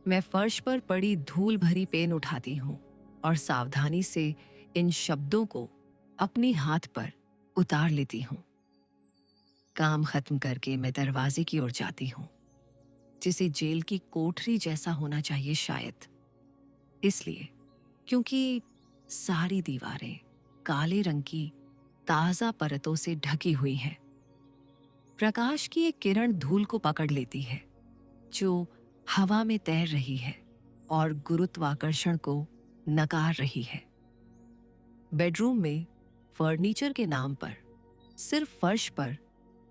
मैं फर्श पर पड़ी धूल भरी पेन उठाती हूँ और सावधानी से इन शब्दों को अपनी हाथ पर उतार लेती हूँ। काम खत्म करके मैं दरवाजे की ओर जाती हूँ, जिसे जेल की कोठरी जैसा होना चाहिए शायद। इसलिए क्योंकि सारी दीवारें काले रंग की ताजा परतों से ढकी हुई हैं। प्रकाश की एक किरण धूल को पकड़ लेती है जो हवा में तैर रही है और गुरुत्वाकर्षण को नकार रही है। बेडरूम में फर्नीचर के नाम पर सिर्फ फर्श पर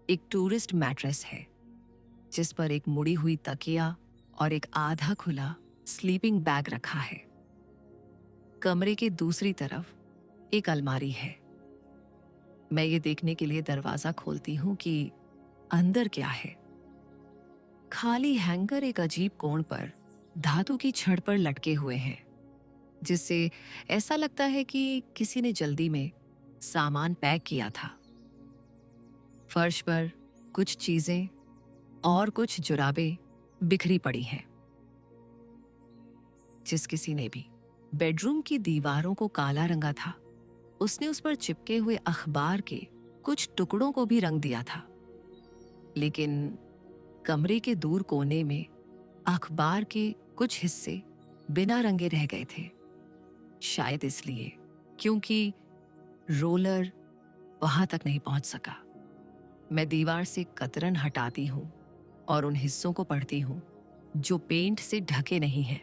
एक टूरिस्ट मैट्रेस है, जिस पर एक मुड़ी हुई तकिया और एक आधा खुला स्लीपिंग बैग रखा है। कमरे के दूसरी तरफ एक अलमारी है। मैं ये देखने के लिए दरवाजा खोलती हूँ कि अंदर क्या है। खाली हैंगर एक अजीब कोण पर धातु की छड़ पर लटके हुए हैं, जिससे ऐसा लगता है कि किसी ने जल्दी में सामान पैक किया था। फर्श पर कुछ चीजें और कुछ जुराबें बिखरी पड़ी हैं। जिस किसी ने भी बेडरूम की दीवारों को काला रंगा था, उसने उस पर चिपके हुए अखबार के कुछ टुकड़ों को भी रंग दिया था। लेकिन कमरे के दूर कोने में अखबार के कुछ हिस्से बिना रंगे रह गए थे। शायद इसलिए क्योंकि रोलर वहां तक नहीं पहुंच सका। मैं दीवार से कतरन हटाती हूं और उन हिस्सों को पढ़ती हूं जो पेंट से ढके नहीं हैं।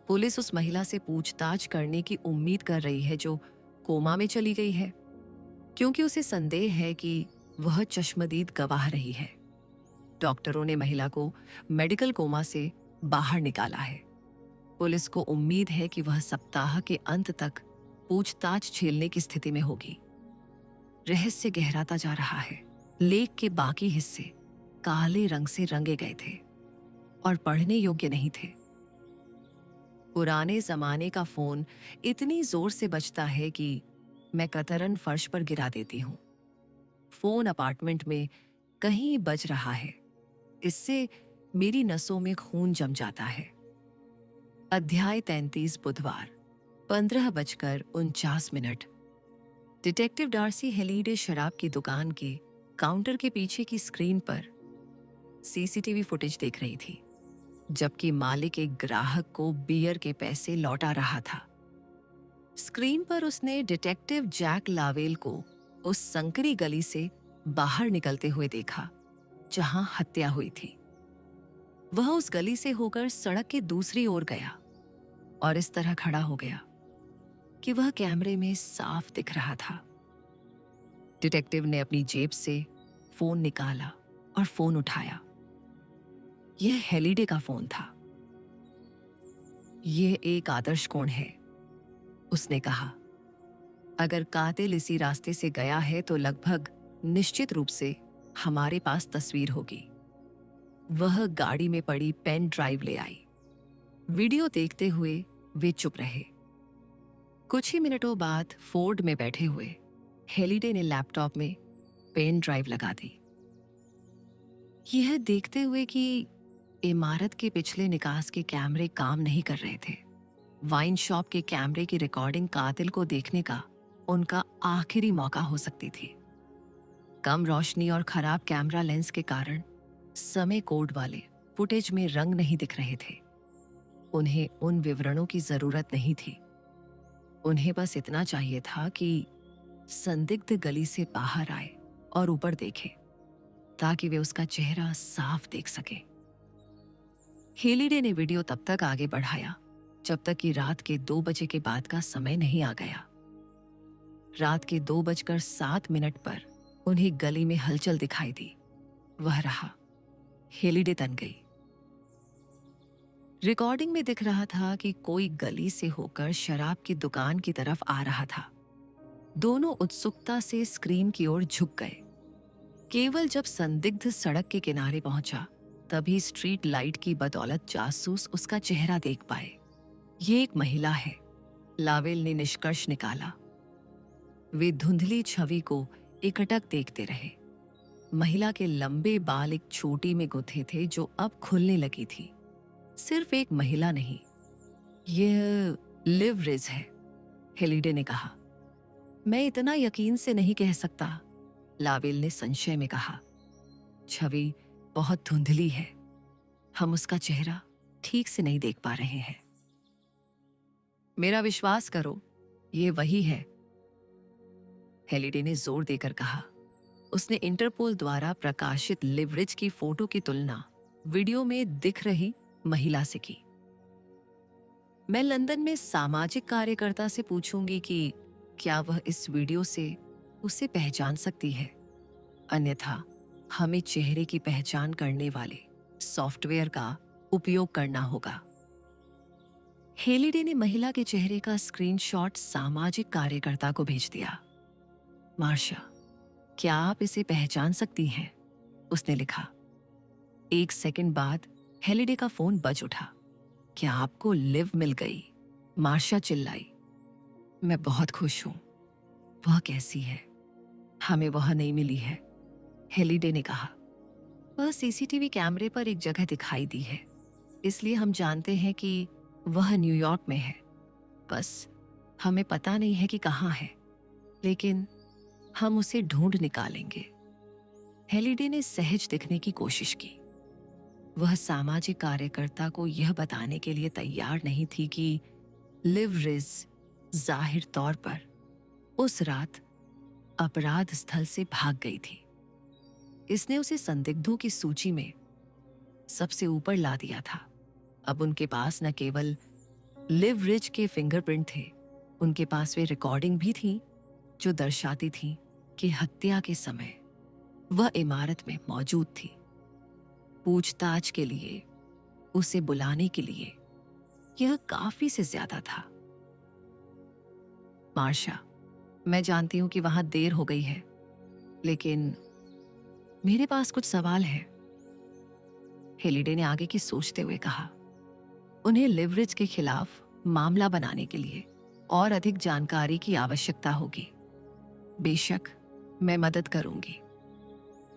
पुलिस उस महिला से पूछताछ करने की उम्मीद कर रही है जो कोमा में चली गई है, क्योंकि उसे संदेह है कि वह चश्मदीद गवाह रही है। डॉक्टरों ने महिला को मेडिकल कोमा से बाहर निकाला है। पुलिस को उम्मीद है कि वह सप्ताह के अंत तक पूछताछ झेलने की स्थिति में होगी। रहस्य गहराता जा रहा है। लेख के बाकी हिस्से काले रंग से रंगे गए थे और पढ़ने योग्य नहीं थे। पुराने जमाने का फोन इतनी जोर से बजता है कि मैं कतरन फर्श पर गिरा देती हूँ। फोन अपार्टमेंट में कहीं बज रहा है। इससे मेरी नसों में खून जम जाता है। अध्याय 33 बुधवार 15:49। डिटेक्टिव डार्सी हेलीडे शराब की दुकान के काउंटर के पीछे की स्क्रीन पर सीसीटीवी फुटेज देख रही थी, जबकि मालिक एक ग्राहक को बियर के पैसे लौटा रहा था। स्क्रीन पर उसने डिटेक्टिव जैक लावेल को उस संकरी गली से बाहर निकलते हुए देखा जहां हत्या हुई थी। वह उस गली से होकर सड़क के दूसरी ओर गया और इस तरह खड़ा हो गया कि वह कैमरे में साफ दिख रहा था। डिटेक्टिव ने अपनी जेब से फोन निकाला और फोन उठाया। यह हेलीडे का फोन था। यह एक आदर्श कोण है, उसने कहा। अगर कातिल इसी रास्ते से गया है तो लगभग निश्चित रूप से हमारे पास तस्वीर होगी। वह गाड़ी में पड़ी पेन ड्राइव ले आई। वीडियो देखते हुए वे चुप रहे। कुछ ही मिनटों बाद फोर्ड में बैठे हुए हेलिडे ने लैपटॉप में पेन ड्राइव लगा दी, यह देखते हुए कि इमारत के पिछले निकास के कैमरे काम नहीं कर रहे थे। वाइन शॉप के कैमरे की रिकॉर्डिंग कातिल को देखने का उनका आखिरी मौका हो सकती थी। कम रोशनी और खराब कैमरा लेंस के कारण समय कोड वाले फुटेज में रंग नहीं दिख रहे थे। उन्हें उन विवरणों की जरूरत नहीं थी। उन्हें बस इतना चाहिए था कि संदिग्ध गली से बाहर आए और ऊपर देखे, ताकि वे उसका चेहरा साफ देख सके। हेलिडे ने वीडियो तब तक आगे बढ़ाया जब तक कि रात के 2 बजे के बाद का समय नहीं आ गया। रात के 2:07 पर उन्हें गली में हलचल दिखाई दी। वह रहा। हेलिडे तन गई। रिकॉर्डिंग में दिख रहा था कि कोई गली से होकर शराब की दुकान की तरफ आ रहा था। दोनों उत्सुकता से स्क्रीन की ओर झुक गए। केवल जब संदिग्ध सड़क के किनारे पहुंचा, तभी स्ट्रीट लाइट की बदौलत जासूस उसका चेहरा देख पाए। ये एक महिला है, लावेल ने निष्कर्ष निकाला। वे धुंधली छवि को एकटक देखते रहे। महिला के लंबे बाल एक चोटी में गुथे थे जो अब खुलने लगी थी। सिर्फ एक महिला नहीं, यह लिव रिज है, हेलिडे ने कहा। मैं इतना यकीन से नहीं कह सकता, लावेल ने संशय में कहा। छवि बहुत धुंधली है, हम उसका चेहरा ठीक से नहीं देख पा रहे हैं। मेरा विश्वास करो, ये वही है, हेलिडे ने जोर देकर कहा। उसने इंटरपोल द्वारा प्रकाशित लिवरिज की फोटो की तुलना वीडियो में दिख रही महिला से की। मैं लंदन में सामाजिक कार्यकर्ता से पूछूंगी कि क्या वह इस वीडियो से उसे पहचान सकती है, अन्यथा हमें चेहरे की पहचान करने वाले सॉफ्टवेयर का उपयोग करना होगा। हेलिडे ने महिला के चेहरे का स्क्रीनशॉट सामाजिक कार्यकर्ता को भेज दिया। मार्शा, क्या आप इसे पहचान सकती हैं? उसने लिखा। 1 सेकंड बाद हेलिडे का फोन बज उठा। क्या आपको लिव मिल गई? मार्शा चिल्लाई। मैं बहुत खुश हूं। वह कैसी है? हमें वह नहीं मिली है, हेलिडे ने कहा। वह सीसीटीवी कैमरे पर एक जगह दिखाई दी है, इसलिए हम जानते हैं कि वह न्यूयॉर्क में है। बस हमें पता नहीं है कि कहाँ है, लेकिन हम उसे ढूंढ निकालेंगे। हेलिडे ने सहज दिखने की कोशिश की। वह सामाजिक कार्यकर्ता को यह बताने के लिए तैयार नहीं थी कि लिव रिज जाहिर तौर पर उस रात अपराध स्थल से भाग गई थी। इसने उसे संदिग्धों की सूची में सबसे ऊपर ला दिया था। अब उनके पास न केवल लिव रिज के फिंगरप्रिंट थे, उनके पास वे रिकॉर्डिंग भी थी जो दर्शाती थी कि हत्या के समय वह इमारत में मौजूद थी। पूछताछ के लिए उसे बुलाने के लिए यह काफी से ज्यादा था। मार्शा, मैं जानती हूं कि वहां देर हो गई है, लेकिन मेरे पास कुछ सवाल है, हेलिडे ने आगे की सोचते हुए कहा। उन्हें लिवरिज के खिलाफ मामला बनाने के लिए और अधिक जानकारी की आवश्यकता होगी। बेशक, मैं मदद करूंगी।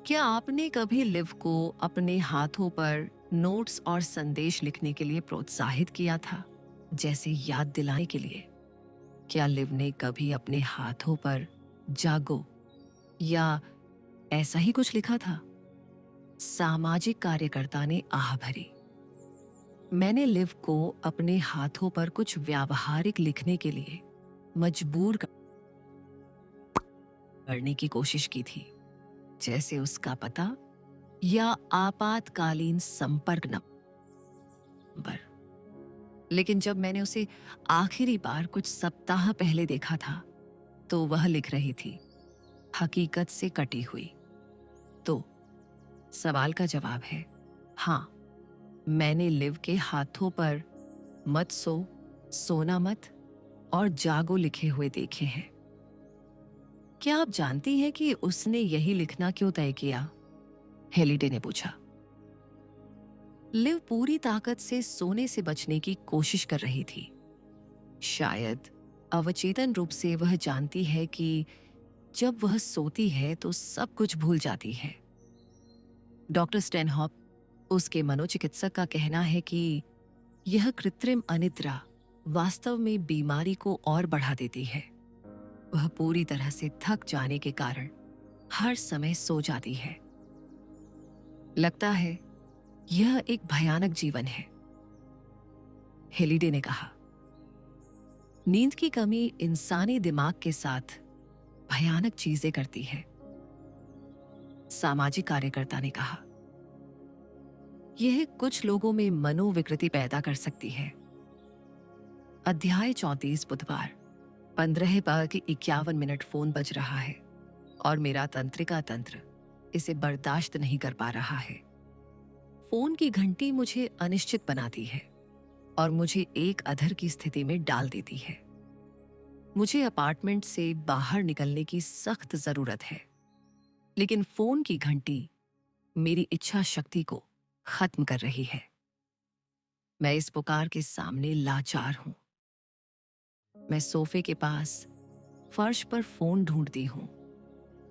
क्या आपने कभी लिव को अपने हाथों पर नोट्स और संदेश लिखने के लिए प्रोत्साहित किया था, जैसे याद दिलाने के लिए? क्या लिव ने कभी अपने हाथों पर जागो या ऐसा ही कुछ लिखा था? सामाजिक कार्यकर्ता ने आह भरी। मैंने लिव को अपने हाथों पर कुछ व्यावहारिक लिखने के लिए मजबूर करने की कोशिश की थी, जैसे उसका पता या आपातकालीन संपर्क नंबर। लेकिन जब मैंने उसे आखिरी बार कुछ सप्ताह पहले देखा था, तो वह लिख रही थी, हकीकत से कटी हुई। तो सवाल का जवाब है हाँ, मैंने लिव के हाथों पर मत सो, सोना मत और जागो लिखे हुए देखे हैं। क्या आप जानती हैं कि उसने यही लिखना क्यों तय किया? हेलिडे ने पूछा। लिव पूरी ताकत से सोने से बचने की कोशिश कर रही थी। शायद अवचेतन रूप से वह जानती है कि जब वह सोती है तो सब कुछ भूल जाती है। डॉक्टर स्टेनहॉप, उसके मनोचिकित्सक का कहना है कि यह कृत्रिम अनिद्रा वास्तव में बीमारी को और बढ़ा देती है। वह पूरी तरह से थक जाने के कारण हर समय सो जाती है। लगता है यह एक भयानक जीवन है, हेलिडे ने कहा। नींद की कमी इंसानी दिमाग के साथ भयानक चीजें करती है, सामाजिक कार्यकर्ता ने कहा। यह कुछ लोगों में मनोविकृति पैदा कर सकती है। अध्याय 34 बुधवार 15:51 फोन बज रहा है और मेरा तंत्रिका तंत्र इसे बर्दाश्त नहीं कर पा रहा है। फोन की घंटी मुझे अनिश्चित बनाती है और मुझे एक अधर की स्थिति में डाल देती है। मुझे अपार्टमेंट से बाहर निकलने की सख्त जरूरत है, लेकिन फोन की घंटी मेरी इच्छा शक्ति को खत्म कर रही है। मैं इस पुकार के सामने लाचार हूं। मैं सोफे के पास फर्श पर फोन ढूंढती हूं।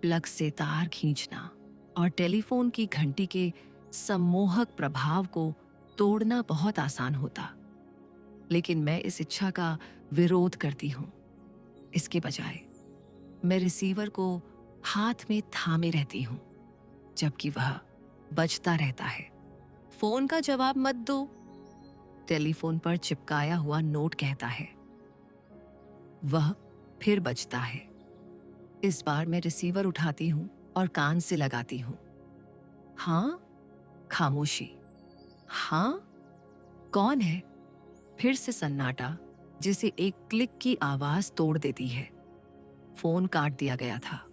प्लग से तार खींचना और टेलीफोन की घंटी के सम्मोहक प्रभाव को तोड़ना बहुत आसान होता, लेकिन मैं इस इच्छा का विरोध करती हूं। इसके बजाय मैं रिसीवर को हाथ में थामे रहती हूं, जबकि वह बजता रहता है। फोन का जवाब मत दो, टेलीफोन पर चिपकाया हुआ नोट कहता है। वह फिर बजता है। इस बार मैं रिसीवर उठाती हूं और कान से लगाती हूं। हाँ, खामोशी। हाँ, कौन है? फिर से सन्नाटा, जिसे एक क्लिक की आवाज तोड़ देती है। फोन काट दिया गया था।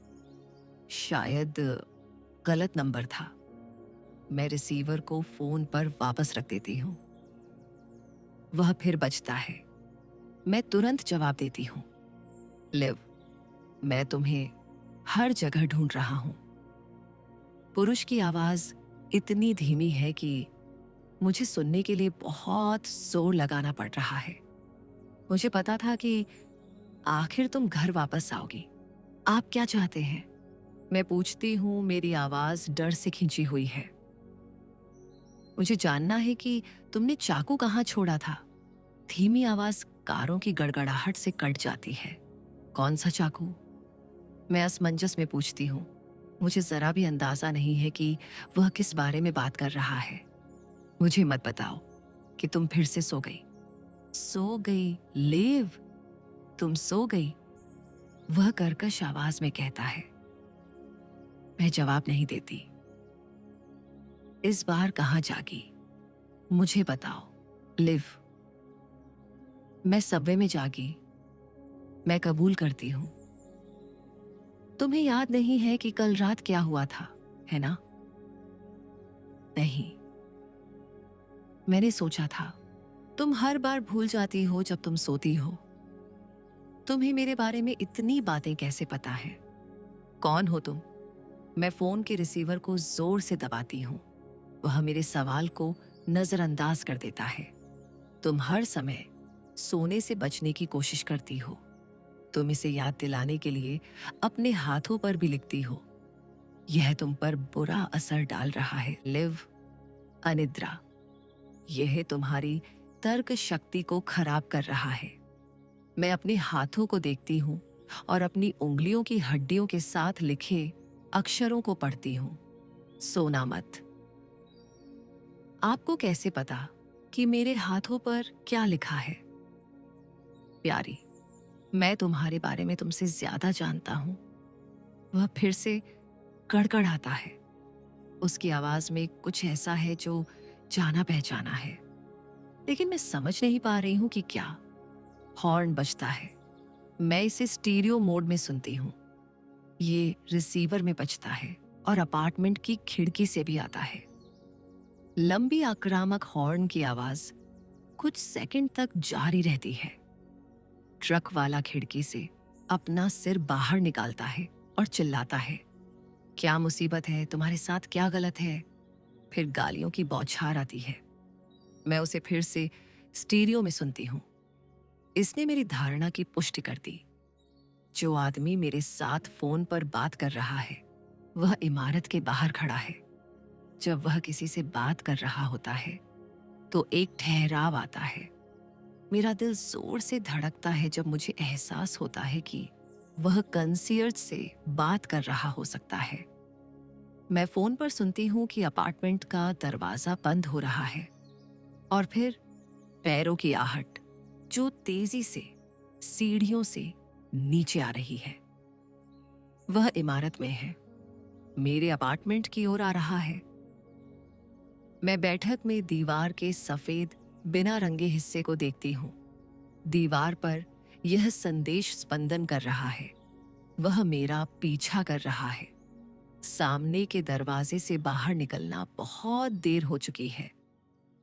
शायद गलत नंबर था। मैं रिसीवर को फोन पर वापस रख देती हूं। वह फिर बजता है। मैं तुरंत जवाब देती हूं। लिव, मैं तुम्हें हर जगह ढूंढ रहा हूं। पुरुष की आवाज इतनी धीमी है कि मुझे सुनने के लिए बहुत जोर लगाना पड़ रहा है। मुझे पता था कि आखिर तुम घर वापस आओगी। आप क्या चाहते हैं? मैं पूछती हूं, मेरी आवाज डर से खींची हुई है। मुझे जानना है कि तुमने चाकू कहां छोड़ा था। धीमी आवाज कारों की गड़गड़ाहट से कट जाती है। कौन सा चाकू? मैं असमंजस में पूछती हूं। मुझे जरा भी अंदाजा नहीं है कि वह किस बारे में बात कर रहा है। मुझे मत बताओ कि तुम फिर से सो गई। सो गई? लिव, तुम सो गई? वह कर्कश आवाज में कहता है। मैं जवाब नहीं देती। इस बार कहां जागी? मुझे बताओ, लिव। मैं सबवे में जागी। मैं कबूल करती हूं। तुम्हें याद नहीं है कि कल रात क्या हुआ था, है ना? नहीं। मैंने सोचा था, तुम हर बार भूल जाती हो जब तुम सोती हो। तुम्हें मेरे बारे में इतनी बातें कैसे पता है? कौन हो तुम? मैं फोन के रिसीवर को जोर से दबाती हूं। वह मेरे सवाल को नजरअंदाज कर देता है। तुम हर समय सोने से बचने की कोशिश करती हो। तुम इसे याद दिलाने के लिए अपने हाथों पर भी लिखती हो। यह तुम पर बुरा असर डाल रहा है, लिव। अनिद्रा, यह तुम्हारी तर्क शक्ति को खराब कर रहा है। मैं अपने हाथों को देखती हूं और अपनी उंगलियों की हड्डियों के साथ लिखे अक्षरों को पढ़ती हूं। सोना मत। आपको कैसे पता कि मेरे हाथों पर क्या लिखा है? प्यारी, मैं तुम्हारे बारे में तुमसे ज्यादा जानता हूं। वह फिर से कड़कड़ाता है। उसकी आवाज में कुछ ऐसा है जो जाना पहचाना है, लेकिन मैं समझ नहीं पा रही हूं कि क्या। हॉर्न बजता है। मैं इसे स्टीरियो मोड में सुनती हूं। ये रिसीवर में बजता है और अपार्टमेंट की खिड़की से भी आता है। लंबी आक्रामक हॉर्न की आवाज कुछ सेकंड तक जारी रहती है। ट्रक वाला खिड़की से अपना सिर बाहर निकालता है और चिल्लाता है, क्या मुसीबत है? तुम्हारे साथ क्या गलत है? फिर गालियों की बौछार आती है। मैं उसे फिर से स्टीरियो में सुनती हूँ। इसने मेरी धारणा की पुष्टि कर दी। जो आदमी मेरे साथ फोन पर बात कर रहा है वह इमारत के बाहर खड़ा है। जब वह किसी से बात कर रहा होता है तो एक ठहराव आता है। मेरा दिल जोर से धड़कता है जब मुझे एहसास होता है कि वह कंसीयर्ज से बात कर रहा हो सकता है। मैं फोन पर सुनती हूं कि अपार्टमेंट का दरवाजा बंद हो रहा है और फिर पैरों की आहट जो तेजी से सीढ़ियों से नीचे आ रही है। वह इमारत में है, मेरे अपार्टमेंट की ओर आ रहा है। मैं बैठक में दीवार के सफेद बिना रंगे हिस्से को देखती हूँ। दीवार पर यह संदेश स्पंदन कर रहा है, वह मेरा पीछा कर रहा है। सामने के दरवाजे से बाहर निकलना बहुत देर हो चुकी है।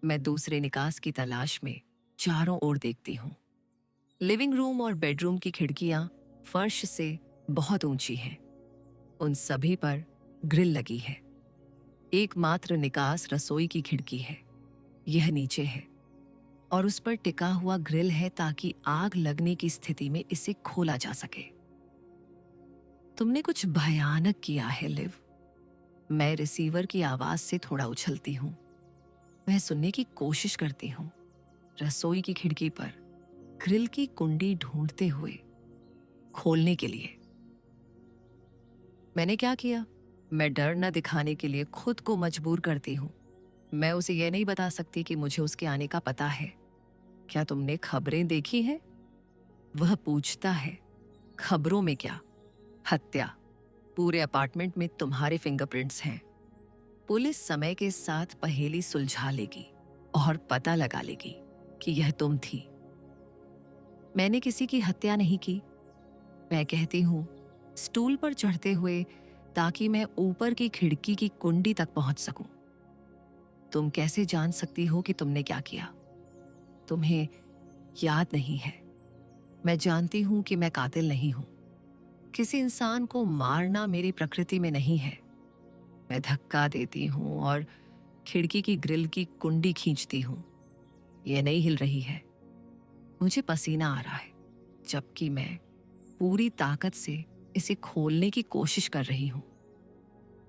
मैं दूसरे निकास की तलाश में चारों ओर देखती हूँ। लिविंग रूम और बेडरूम की खिड़कियां फर्श से बहुत ऊंची हैं। उन सभी पर ग्रिल लगी है। एकमात्र निकास रसोई की खिड़की है। यह नीचे है और उस पर टिका हुआ ग्रिल है ताकि आग लगने की स्थिति में इसे खोला जा सके। तुमने कुछ भयानक किया है लिव। मैं रिसीवर की आवाज से थोड़ा उछलती हूं। मैं सुनने की कोशिश करती हूं। रसोई की खिड़की पर ग्रिल की कुंडी ढूंढते हुए खोलने के लिए। मैंने क्या किया? मैं डर न दिखाने के लिए खुद को मजबूर करती हूँ। मैं उसे यह नहीं बता सकती कि मुझे उसके आने का पता है। क्या तुमने खबरें देखी हैं? वह पूछता है। खबरों में क्या? हत्या। पूरे अपार्टमेंट में तुम्हारे फिंगरप्रिंट्स हैं। पुलिस समय के साथ पहेली सुलझा लेगी और पता लगा लेगी कि यह तुम थी। मैंने किसी की हत्या नहीं की। मैं कहती हूँ स्टूल पर चढ़ते हुए ताकि मैं ऊपर की खिड़की की कुंडी तक पहुंच सकूं। तुम कैसे जान सकती हो कि तुमने क्या किया? तुम्हें याद नहीं है। मैं जानती हूं कि मैं कातिल नहीं हूं। किसी इंसान को मारना मेरी प्रकृति में नहीं है। मैं धक्का देती हूं और खिड़की की ग्रिल की कुंडी खींचती हूं। यह नहीं हिल रही है। मुझे पसीना आ रहा है जबकि मैं पूरी ताकत से इसे खोलने की कोशिश कर रही हूं।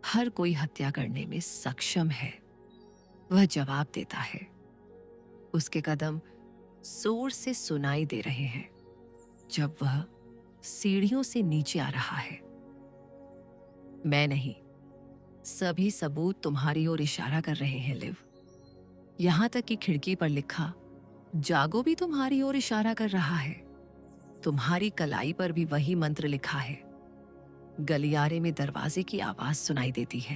हर कोई हत्या करने में सक्षम है, वह जवाब देता है। उसके कदम जोर से सुनाई दे रहे हैं जब वह सीढ़ियों से नीचे आ रहा है। मैं नहीं, सभी सबूत तुम्हारी ओर इशारा कर रहे हैं लिव। यहां तक कि खिड़की पर लिखा जागो भी तुम्हारी ओर इशारा कर रहा है। तुम्हारी कलाई पर भी वही मंत्र लिखा है। गलियारे में दरवाजे की आवाज सुनाई देती है।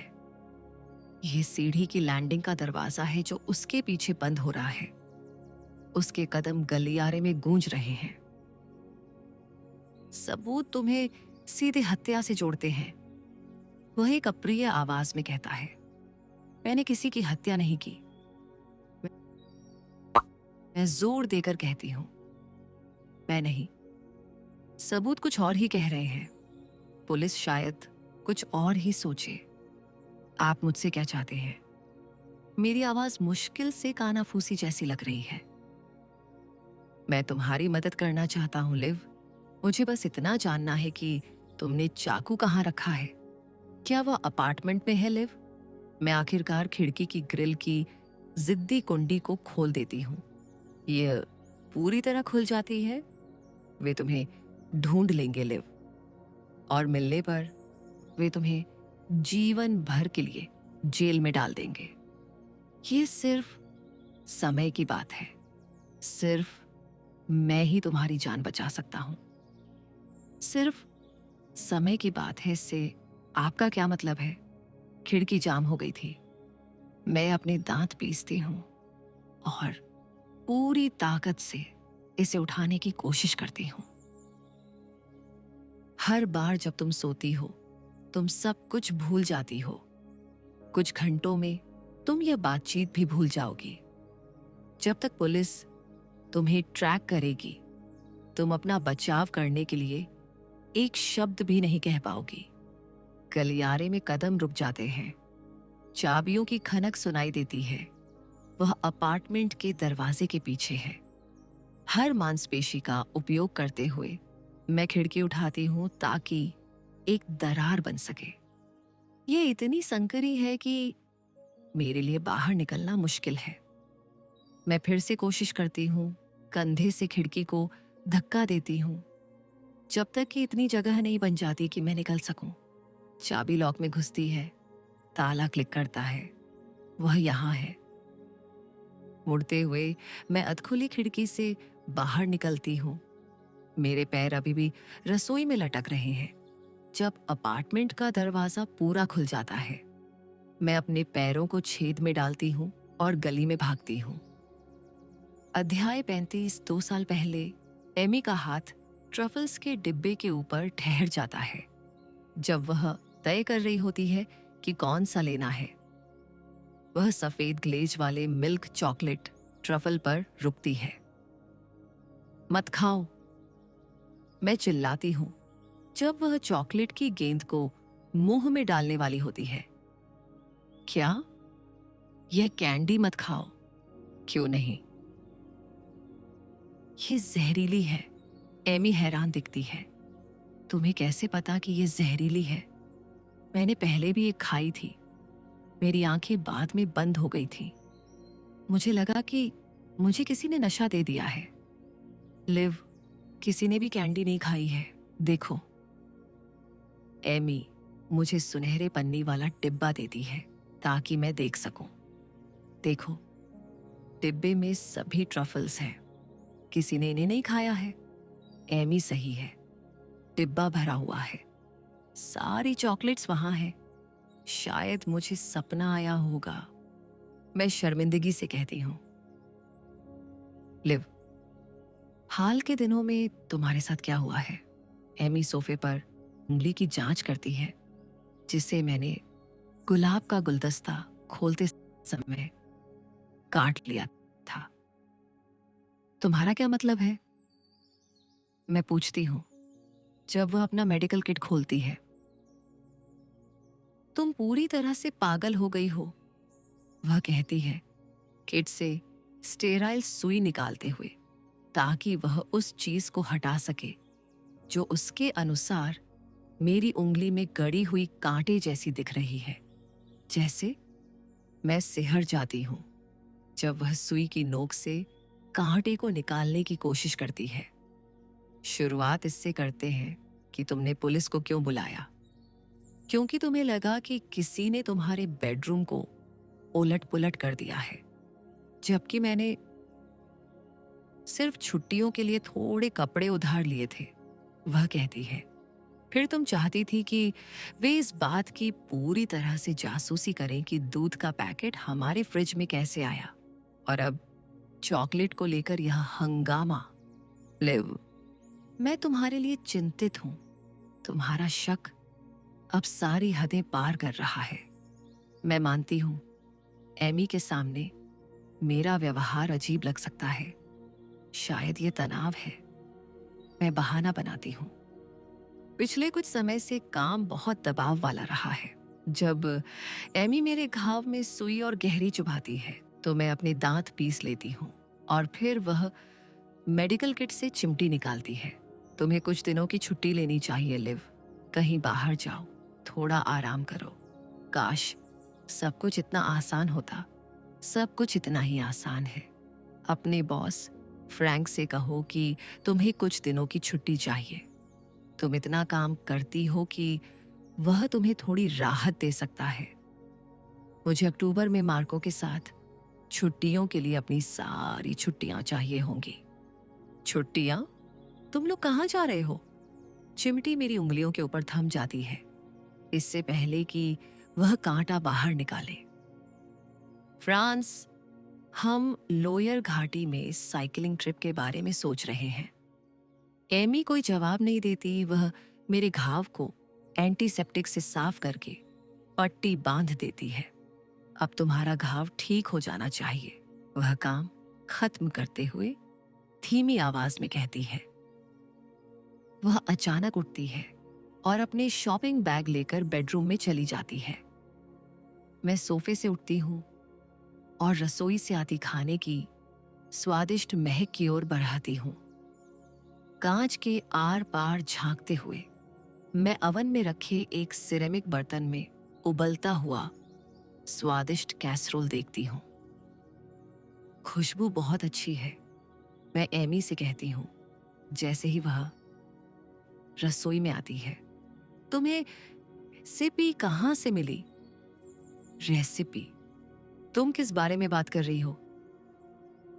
यह सीढ़ी की लैंडिंग का दरवाजा है जो उसके पीछे बंद हो रहा है। उसके कदम गलियारे में गूंज रहे हैं। सबूत तुम्हें सीधे हत्या से जोड़ते हैं, वह एक अप्रिय आवाज में कहता है। मैंने किसी की हत्या नहीं की। मैं जोर देकर कहती हूं, मैं नहीं। सबूत कुछ और ही कह रहे हैं। पुलिस शायद कुछ और ही सोचे। आप मुझसे क्या चाहते हैं? मेरी आवाज मुश्किल से कानाफूसी जैसी लग रही है। मैं तुम्हारी मदद करना चाहता हूं लिव। मुझे बस इतना जानना है कि तुमने चाकू कहां रखा है। क्या वह अपार्टमेंट में है लिव? मैं आखिरकार खिड़की की ग्रिल की जिद्दी कुंडी को खोल देती हूं। यह पूरी तरह खुल जाती है। वे तुम्हें ढूंढ लेंगे लिव, और मिलने पर वे तुम्हें जीवन भर के लिए जेल में डाल देंगे। ये सिर्फ समय की बात है। सिर्फ मैं ही तुम्हारी जान बचा सकता हूं। सिर्फ समय की बात है। इससे आपका क्या मतलब है? खिड़की जाम हो गई थी। मैं अपने दांत पीसती हूं और पूरी ताकत से इसे उठाने की कोशिश करती हूं। हर बार जब तुम सोती हो तुम सब कुछ भूल जाती हो। कुछ घंटों में तुम यह बातचीत भी भूल जाओगी। जब तक पुलिस तुम्हें ट्रैक करेगी तुम अपना बचाव करने के लिए एक शब्द भी नहीं कह पाओगी। गलियारे में कदम रुक जाते हैं। चाबियों की खनक सुनाई देती है। वह अपार्टमेंट के दरवाजे के पीछे है। हर मांसपेशी का उपयोग करते हुए मैं खिड़की उठाती हूं ताकि एक दरार बन सके। ये इतनी संकरी है कि मेरे लिए बाहर निकलना मुश्किल है। मैं फिर से कोशिश करती हूँ, कंधे से खिड़की को धक्का देती हूँ, जब तक कि इतनी जगह नहीं बन जाती कि मैं निकल सकूं। चाबी लॉक में घुसती है, ताला क्लिक करता है, वह यहाँ है। मुड़ते हुए मैं अधखुली खिड़की से बाहर निकलती हूँ। मेरे पैर अभी भी रसोई में लटक रहे हैं जब अपार्टमेंट का दरवाजा पूरा खुल जाता है। मैं अपने पैरों को छेद में डालती हूँ और गली में भागती हूँ। अध्याय 35। 2 साल पहले एमी का हाथ ट्रफल्स के डिब्बे के ऊपर ठहर जाता है जब वह तय कर रही होती है कि कौन सा लेना है। वह सफेद ग्लेज वाले मिल्क चॉकलेट ट्रफल पर रुकती है। मत खाओ, मैं चिल्लाती हूं जब वह चॉकलेट की गेंद को मुंह में डालने वाली होती है। क्या? यह कैंडी मत खाओ। क्यों नहीं? ये जहरीली है। एमी हैरान दिखती है। तुम्हें कैसे पता कि ये जहरीली है? मैंने पहले भी एक खाई थी। मेरी आंखें बाद में बंद हो गई थी। मुझे लगा कि मुझे किसी ने नशा दे दिया है। लिव, किसी ने भी कैंडी नहीं खाई है, देखो। एमी मुझे सुनहरे पन्नी वाला डिब्बा देती है ताकि मैं देख सकूं। देखो, डिब्बे में सभी ट्रफल्स हैं। किसी ने इन्हें नहीं खाया है। एमी सही है, डिब्बा भरा हुआ है, सारी चॉकलेट्स वहां हैं। शायद मुझे सपना आया होगा, मैं शर्मिंदगी से कहती हूं। लिव, हाल के दिनों में तुम्हारे साथ क्या हुआ है? एमी सोफे पर उंगली की जांच करती है जिसे मैंने गुलाब का गुलदस्ता खोलते समय काट लिया था। तुम्हारा क्या मतलब है? मैं पूछती हूं जब वह अपना मेडिकल किट खोलती है। तुम पूरी तरह से पागल हो गई हो, वह कहती है, किट से स्टेराइल सुई निकालते हुए, ताकि वह उस चीज को हटा सके जो उसके अनुसार मेरी उंगली में गड़ी हुई कांटे जैसी दिख रही है। जैसे मैं सिहर जाती हूं जब वह सुई की नोक से कांटे को निकालने की कोशिश करती है। शुरुआत इससे करते हैं कि तुमने पुलिस को क्यों बुलाया, क्योंकि तुम्हें लगा कि किसी ने तुम्हारे बेडरूम को उलट पुलट कर दिया है, जबकि मैंने सिर्फ छुट्टियों के लिए थोड़े कपड़े उधार लिए थे, वह कहती है। फिर तुम चाहती थी कि वे इस बात की पूरी तरह से जासूसी करें कि दूध का पैकेट हमारे फ्रिज में कैसे आया, और अब चॉकलेट को लेकर यह हंगामा। लिव, मैं तुम्हारे लिए चिंतित हूं। तुम्हारा शक अब सारी हदें पार कर रहा है। मैं मानती हूं, एमी के सामने मेरा व्यवहार अजीब लग सकता है। शायद ये तनाव है। मैं बहाना बनाती हूं। पिछले कुछ समय से काम बहुत दबाव वाला रहा है। जब एमी मेरे घाव में सुई और गहरी चुभाती है तो मैं अपने दांत पीस लेती हूँ और फिर वह मेडिकल किट से चिमटी निकालती है। तुम्हें कुछ दिनों की छुट्टी लेनी चाहिए लिव। कहीं बाहर जाओ, थोड़ा आराम करो। काश सब कुछ इतना आसान होता। सब कुछ इतना ही आसान है। अपने बॉस फ्रैंक से कहो कि तुम्हें कुछ दिनों की छुट्टी चाहिए। तुम इतना काम करती हो कि वह तुम्हें थोड़ी राहत दे सकता है। मुझे अक्टूबर में मार्को के साथ छुट्टियों के लिए अपनी सारी छुट्टियां चाहिए होंगी। छुट्टियां? तुम लोग कहाँ जा रहे हो? चिमटी मेरी उंगलियों के ऊपर थम जाती है इससे पहले कि वह कांटा बाहर निकाले। फ्रांस, हम लोयर घाटी में साइकिलिंग ट्रिप के बारे में सोच रहे हैं। एमी कोई जवाब नहीं देती। वह मेरे घाव को एंटीसेप्टिक से साफ करके पट्टी बांध देती है। अब तुम्हारा घाव ठीक हो जाना चाहिए, वह काम खत्म करते हुए धीमी आवाज में कहती है। वह अचानक उठती है और अपने शॉपिंग बैग लेकर बेडरूम में चली जाती है। मैं सोफे से उठती हूँ। और रसोई से आती खाने की स्वादिष्ट महक की ओर बढ़ाती हूँ। कांच के आर पार झांकते हुए मैं अवन में रखे एक सिरेमिक बर्तन में उबलता हुआ स्वादिष्ट कैसरोल देखती हूँ। खुशबू बहुत अच्छी है, मैं एमी से कहती हूँ जैसे ही वह रसोई में आती है। तुम्हें रेसिपी कहाँ से मिली? रेसिपी? तुम किस बारे में बात कर रही हो?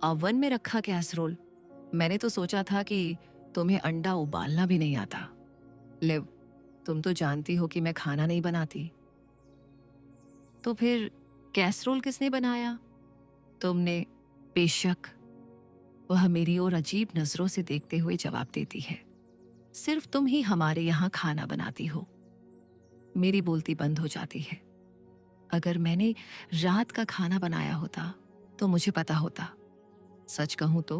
अवन में रखा कैसरोल? मैंने तो सोचा था कि तुम्हें अंडा उबालना भी नहीं आता। लिव, तुम तो जानती हो कि मैं खाना नहीं बनाती। तो फिर कैसरोल किसने बनाया? तुमने। बेशक, वह मेरी ओर अजीब नजरों से देखते हुए जवाब देती है। सिर्फ तुम ही हमारे यहाँ खाना बनाती हो। मेरी बोलती बंद हो जाती है। अगर मैंने रात का खाना बनाया होता तो मुझे पता होता। सच कहूं तो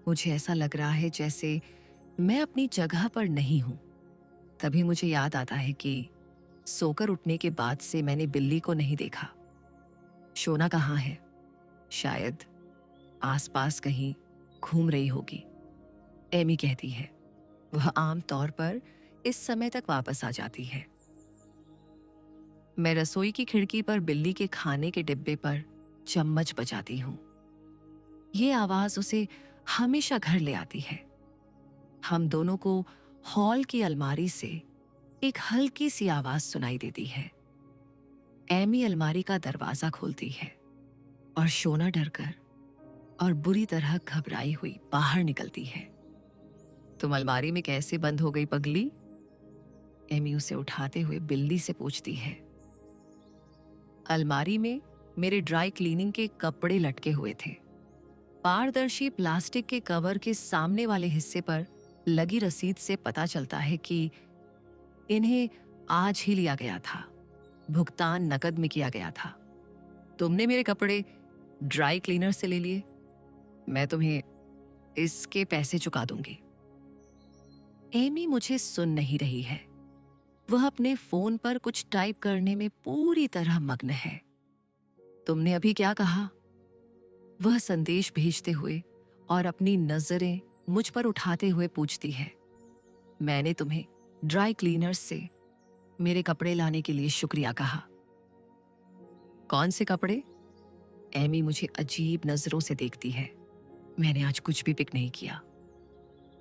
मुझे ऐसा लग रहा है जैसे मैं अपनी जगह पर नहीं हूं। तभी मुझे याद आता है कि सोकर उठने के बाद से मैंने बिल्ली को नहीं देखा। शोना कहाँ है? शायद आसपास कहीं घूम रही होगी, एमी कहती है। वह आम तौर पर इस समय तक वापस आ जाती है। मैं रसोई की खिड़की पर बिल्ली के खाने के डिब्बे पर चम्मच बजाती हूँ। ये आवाज उसे हमेशा घर ले आती है। हम दोनों को हॉल की अलमारी से एक हल्की सी आवाज सुनाई देती है। एमी अलमारी का दरवाजा खोलती है और शोना डरकर और बुरी तरह घबराई हुई बाहर निकलती है। तुम अलमारी में कैसे बंद हो गई पगली? एमी उसे उठाते हुए बिल्ली से पूछती है। अलमारी में मेरे ड्राई क्लीनिंग के कपड़े लटके हुए थे। पारदर्शी प्लास्टिक के कवर के सामने वाले हिस्से पर लगी रसीद से पता चलता है कि इन्हें आज ही लिया गया था। भुगतान नकद में किया गया था। तुमने मेरे कपड़े ड्राई क्लीनर से ले लिए। मैं तुम्हें इसके पैसे चुका दूंगी। एमी मुझे सुन नहीं रही है। वह अपने फोन पर कुछ टाइप करने में पूरी तरह मग्न है। तुमने अभी क्या कहा? वह संदेश भेजते हुए और अपनी नजरें मुझ पर उठाते हुए पूछती है। मैंने तुम्हें ड्राई क्लीनर से मेरे कपड़े लाने के लिए शुक्रिया कहा। कौन से कपड़े? एमी मुझे अजीब नजरों से देखती है। मैंने आज कुछ भी पिक नहीं किया।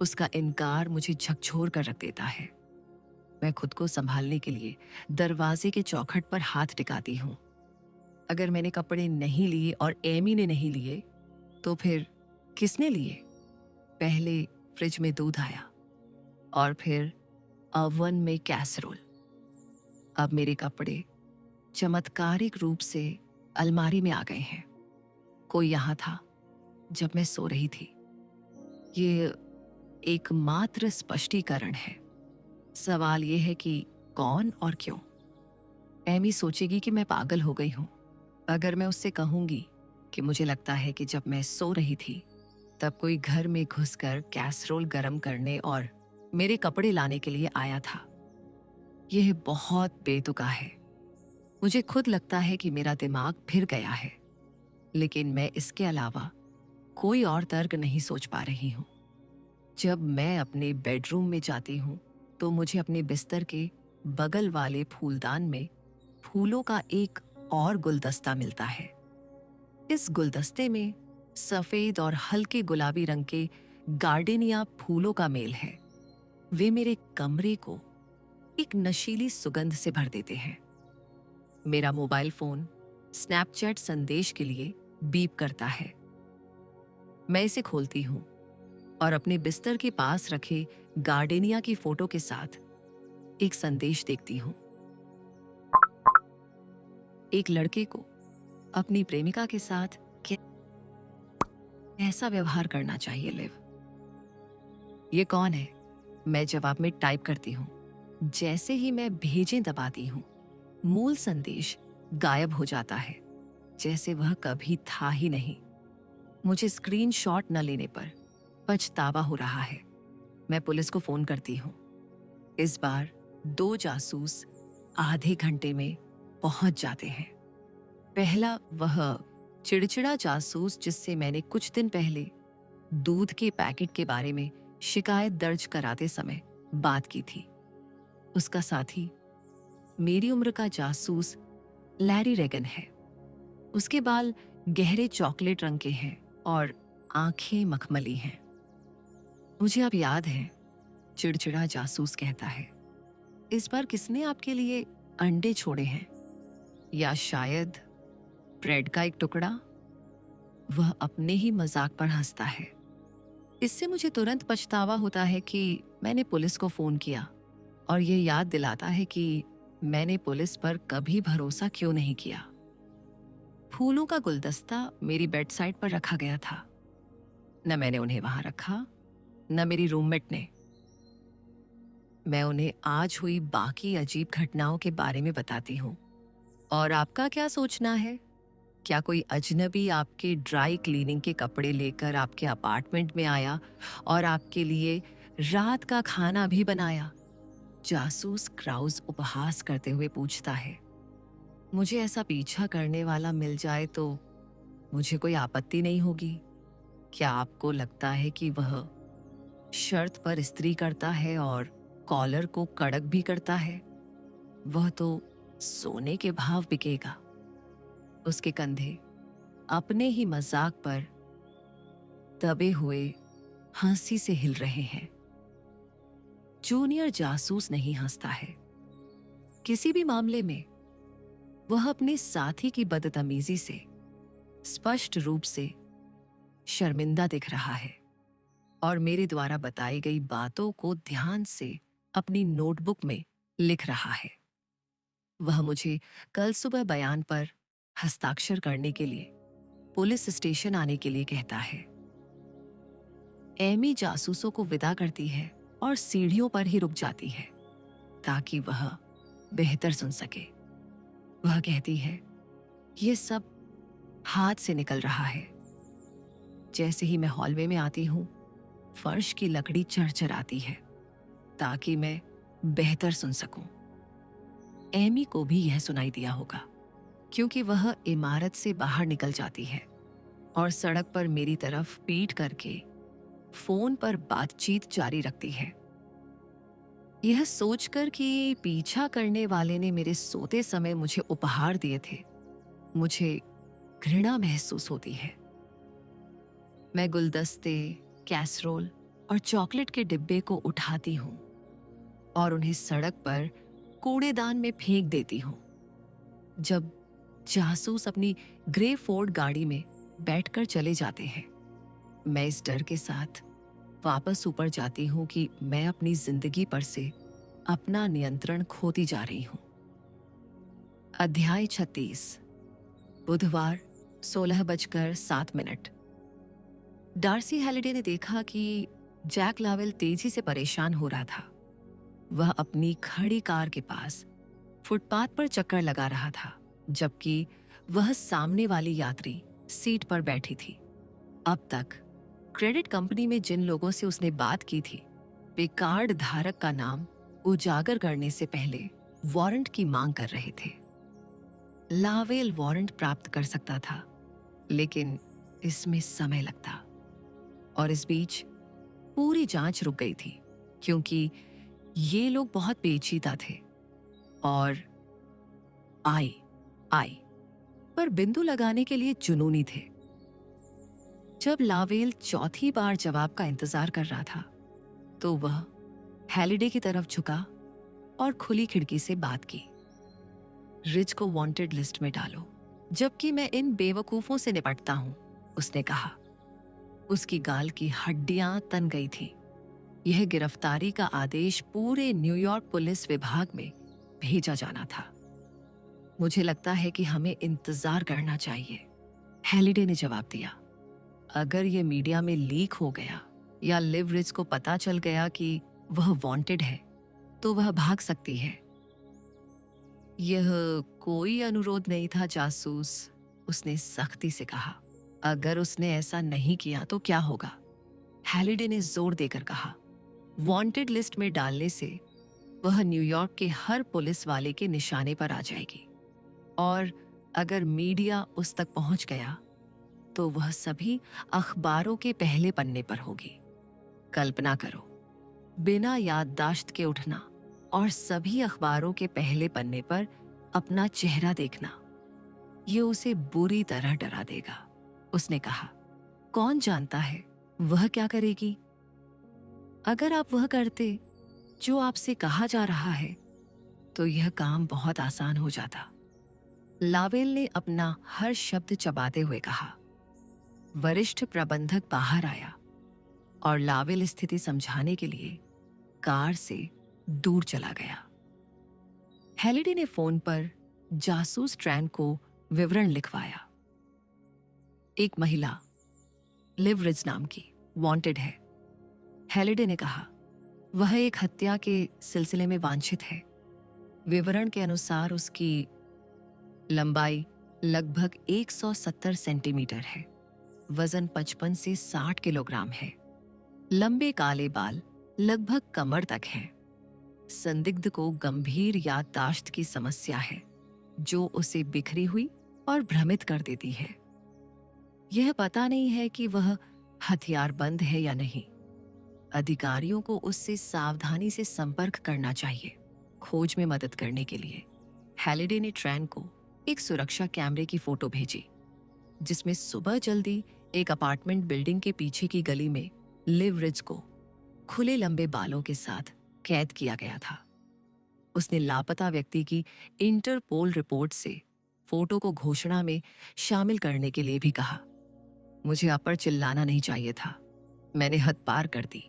उसका इनकार मुझे झकझोर कर रख देता है। मैं खुद को संभालने के लिए दरवाजे के चौखट पर हाथ टिकाती हूँ। अगर मैंने कपड़े नहीं लिए और एमी ने नहीं लिए तो फिर किसने लिए? पहले फ्रिज में दूध आया और फिर अवन में कैसरोल। अब मेरे कपड़े चमत्कारिक रूप से अलमारी में आ गए हैं। कोई यहाँ था जब मैं सो रही थी। ये एकमात्र स्पष्टीकरण है। सवाल यह है कि कौन और क्यों? एमी सोचेगी कि मैं पागल हो गई हूं अगर मैं उससे कहूंगी कि मुझे लगता है कि जब मैं सो रही थी तब कोई घर में घुसकर कैसरोल गर्म करने और मेरे कपड़े लाने के लिए आया था। यह बहुत बेतुका है। मुझे खुद लगता है कि मेरा दिमाग फिर गया है, लेकिन मैं इसके अलावा कोई और तर्क नहीं सोच पा रही हूं। जब मैं अपने बेडरूम में जाती हूं तो मुझे अपने बिस्तर के बगल वाले फूलदान में फूलों का एक और गुलदस्ता मिलता है। इस गुलदस्ते में सफेद और हल्के गुलाबी रंग के गार्डेनिया फूलों का मेल है। वे मेरे कमरे को एक नशीली सुगंध से भर देते हैं। मेरा मोबाइल फोन स्नैपचैट संदेश के लिए बीप करता है। मैं इसे खोलती हूँ और अपने बिस्तर के पास रखे गार्डेनिया की फोटो के साथ एक संदेश देखती हूँ। एक लड़के को अपनी प्रेमिका के साथ कैसा व्यवहार करना चाहिए, लिव? ये कौन है? मैं जवाब में टाइप करती हूँ। जैसे ही मैं भेजें दबाती हूँ, मूल संदेश गायब हो जाता है, जैसे वह कभी था ही नहीं। मुझे स्क्रीनशॉट न लेने पर पछतावा हो रहा है। मैं पुलिस को फोन करती हूँ। इस बार 2 जासूस आधे घंटे में पहुंच जाते हैं। पहला वह चिड़चिड़ा जासूस जिससे मैंने कुछ दिन पहले दूध के पैकेट के बारे में शिकायत दर्ज कराते समय बात की थी, उसका साथी मेरी उम्र का जासूस लैरी रेगन है। उसके बाल गहरे चॉकलेट रंग के हैं और आंखें मखमली हैं। मुझे अब याद है, चिड़चिड़ा जासूस कहता है, इस बार किसने आपके लिए अंडे छोड़े हैं? या शायद ब्रेड का एक टुकड़ा? वह अपने ही मजाक पर हंसता है। इससे मुझे तुरंत पछतावा होता है कि मैंने पुलिस को फोन किया, और ये याद दिलाता है कि मैंने पुलिस पर कभी भरोसा क्यों नहीं किया। फूलों का गुलदस्ता मेरी बेड साइड पर रखा गया था। न मैंने उन्हें वहां रखा, न मेरी रूममेट ने। मैं उन्हें आज हुई बाकी अजीब घटनाओं के बारे में बताती हूँ। और आपका क्या सोचना है? क्या कोई अजनबी आपके ड्राई क्लीनिंग के कपड़े लेकर आपके अपार्टमेंट में आया और आपके लिए रात का खाना भी बनाया? जासूस क्राउज उपहास करते हुए पूछता है। मुझे ऐसा पीछा करने वाला मिल जाए तो मुझे कोई आपत्ति नहीं होगी। क्या आपको लगता है कि वह शर्त पर इस्त्री करता है और कॉलर को कड़क भी करता है? वह तो सोने के भाव बिकेगा। उसके कंधे अपने ही मजाक पर दबे हुए हंसी से हिल रहे हैं। जूनियर जासूस नहीं हंसता है। किसी भी मामले में वह अपने साथी की बदतमीजी से स्पष्ट रूप से शर्मिंदा दिख रहा है और मेरे द्वारा बताई गई बातों को ध्यान से अपनी नोटबुक में लिख रहा है। वह मुझे कल सुबह बयान पर हस्ताक्षर करने के लिए पुलिस स्टेशन आने के लिए कहता है। एमी जासूसों को विदा करती है और सीढ़ियों पर ही रुक जाती है ताकि वह बेहतर सुन सके। वह कहती है, यह सब हाथ से निकल रहा है। जैसे ही मैं हॉलवे में आती हूं, फर्श की लकड़ी चरचराती है ताकि मैं बेहतर सुन सकूं। एमी को भी यह सुनाई दिया होगा क्योंकि वह इमारत से बाहर निकल जाती है और सड़क पर मेरी तरफ पीठ करके फोन पर बातचीत जारी रखती है। यह सोचकर कि पीछा करने वाले ने मेरे सोते समय मुझे उपहार दिए थे, मुझे घृणा महसूस होती है। मैं गुलदस्ते, कैसरोल और चॉकलेट के डिब्बे को उठाती हूँ और उन्हें सड़क पर कूड़ेदान में फेंक देती हूँ। जब जासूस अपनी ग्रे फोर्ड गाड़ी में बैठकर चले जाते हैं, मैं इस डर के साथ वापस ऊपर जाती हूँ कि मैं अपनी जिंदगी पर से अपना नियंत्रण खोती जा रही हूँ। अध्याय 36, बुधवार 16:07। डार्सी हैलिडे ने देखा कि जैक लावेल तेजी से परेशान हो रहा था। वह अपनी खड़ी कार के पास फुटपाथ पर चक्कर लगा रहा था, जबकि वह सामने वाली यात्री सीट पर बैठी थी। अब तक क्रेडिट कंपनी में जिन लोगों से उसने बात की थी, वे कार्ड धारक का नाम उजागर करने से पहले वारंट की मांग कर रहे थे। लावेल वारंट प्राप्त कर सकता था, लेकिन इसमें समय लगता। और इस बीच पूरी जांच रुक गई थी क्योंकि ये लोग बहुत पेचीदा थे और आई पर बिंदु लगाने के लिए जुनूनी थे। जब लावेल चौथी बार जवाब का इंतजार कर रहा था, तो वह हैलिडे की तरफ झुका और खुली खिड़की से बात की। रिच को वांटेड लिस्ट में डालो, जबकि मैं इन बेवकूफों से निपटता हूं, उसने कहा। उसकी गाल की हड्डियां तन गई थीं। यह गिरफ्तारी का आदेश पूरे न्यूयॉर्क पुलिस विभाग में भेजा जाना था। मुझे लगता है कि हमें इंतजार करना चाहिए, हैलिडे ने जवाब दिया। अगर यह मीडिया में लीक हो गया या लिव रिच को पता चल गया कि वह वांटेड है, तो वह भाग सकती है। यह कोई अनुरोध नहीं था जासूस, उसने सख्ती से कहा। अगर उसने ऐसा नहीं किया तो क्या होगा? हैलिडे ने जोर देकर कहा। वांटेड लिस्ट में डालने से वह न्यूयॉर्क के हर पुलिस वाले के निशाने पर आ जाएगी, और अगर मीडिया उस तक पहुंच गया तो वह सभी अखबारों के पहले पन्ने पर होगी। कल्पना करो, बिना याददाश्त के उठना और सभी अखबारों के पहले पन्ने पर अपना चेहरा देखना, ये उसे बुरी तरह डरा देगा। उसने कहा, कौन जानता है वह क्या करेगी? अगर आप वह करते जो आपसे कहा जा रहा है तो यह काम बहुत आसान हो जाता। लावेल ने अपना हर शब्द चबाते हुए कहा। वरिष्ठ प्रबंधक बाहर आया और लावेल स्थिति समझाने के लिए कार से दूर चला गया। हेलिडी ने फोन पर जासूस ट्रैन को विवरण लिखवाया। एक महिला, लिव रिज नाम की, वांटेड है। हेलिडी ने कहा, वह एक हत्या के सिलसिले में वांछित है। विवरण के अनुसार उसकी लंबाई लगभग 170 सेंटीमीटर है, वजन 55 से 60 किलोग्राम है, लंबे काले बाल लगभग कमर तक हैं। संदिग्ध को गंभीर याददाश्त की समस्या है जो उसे बिखरी हुई और भ्रमित कर देती है। यह पता नहीं है कि वह हथियारबंद है या नहीं। अधिकारियों को उससे सावधानी से संपर्क करना चाहिए खोज में मदद करने के लिए। हेलिडे ने ट्रैन को एक सुरक्षा कैमरे की फोटो भेजी जिसमें सुबह जल्दी एक अपार्टमेंट बिल्डिंग के पीछे की गली में लिव रिज को खुले लंबे बालों के साथ कैद किया गया था। उसने लापता व्यक्ति की इंटरपोल रिपोर्ट से फोटो को घोषणा में शामिल करने के लिए भी कहा। मुझे आप पर चिल्लाना नहीं चाहिए था, मैंने हद पार कर दी।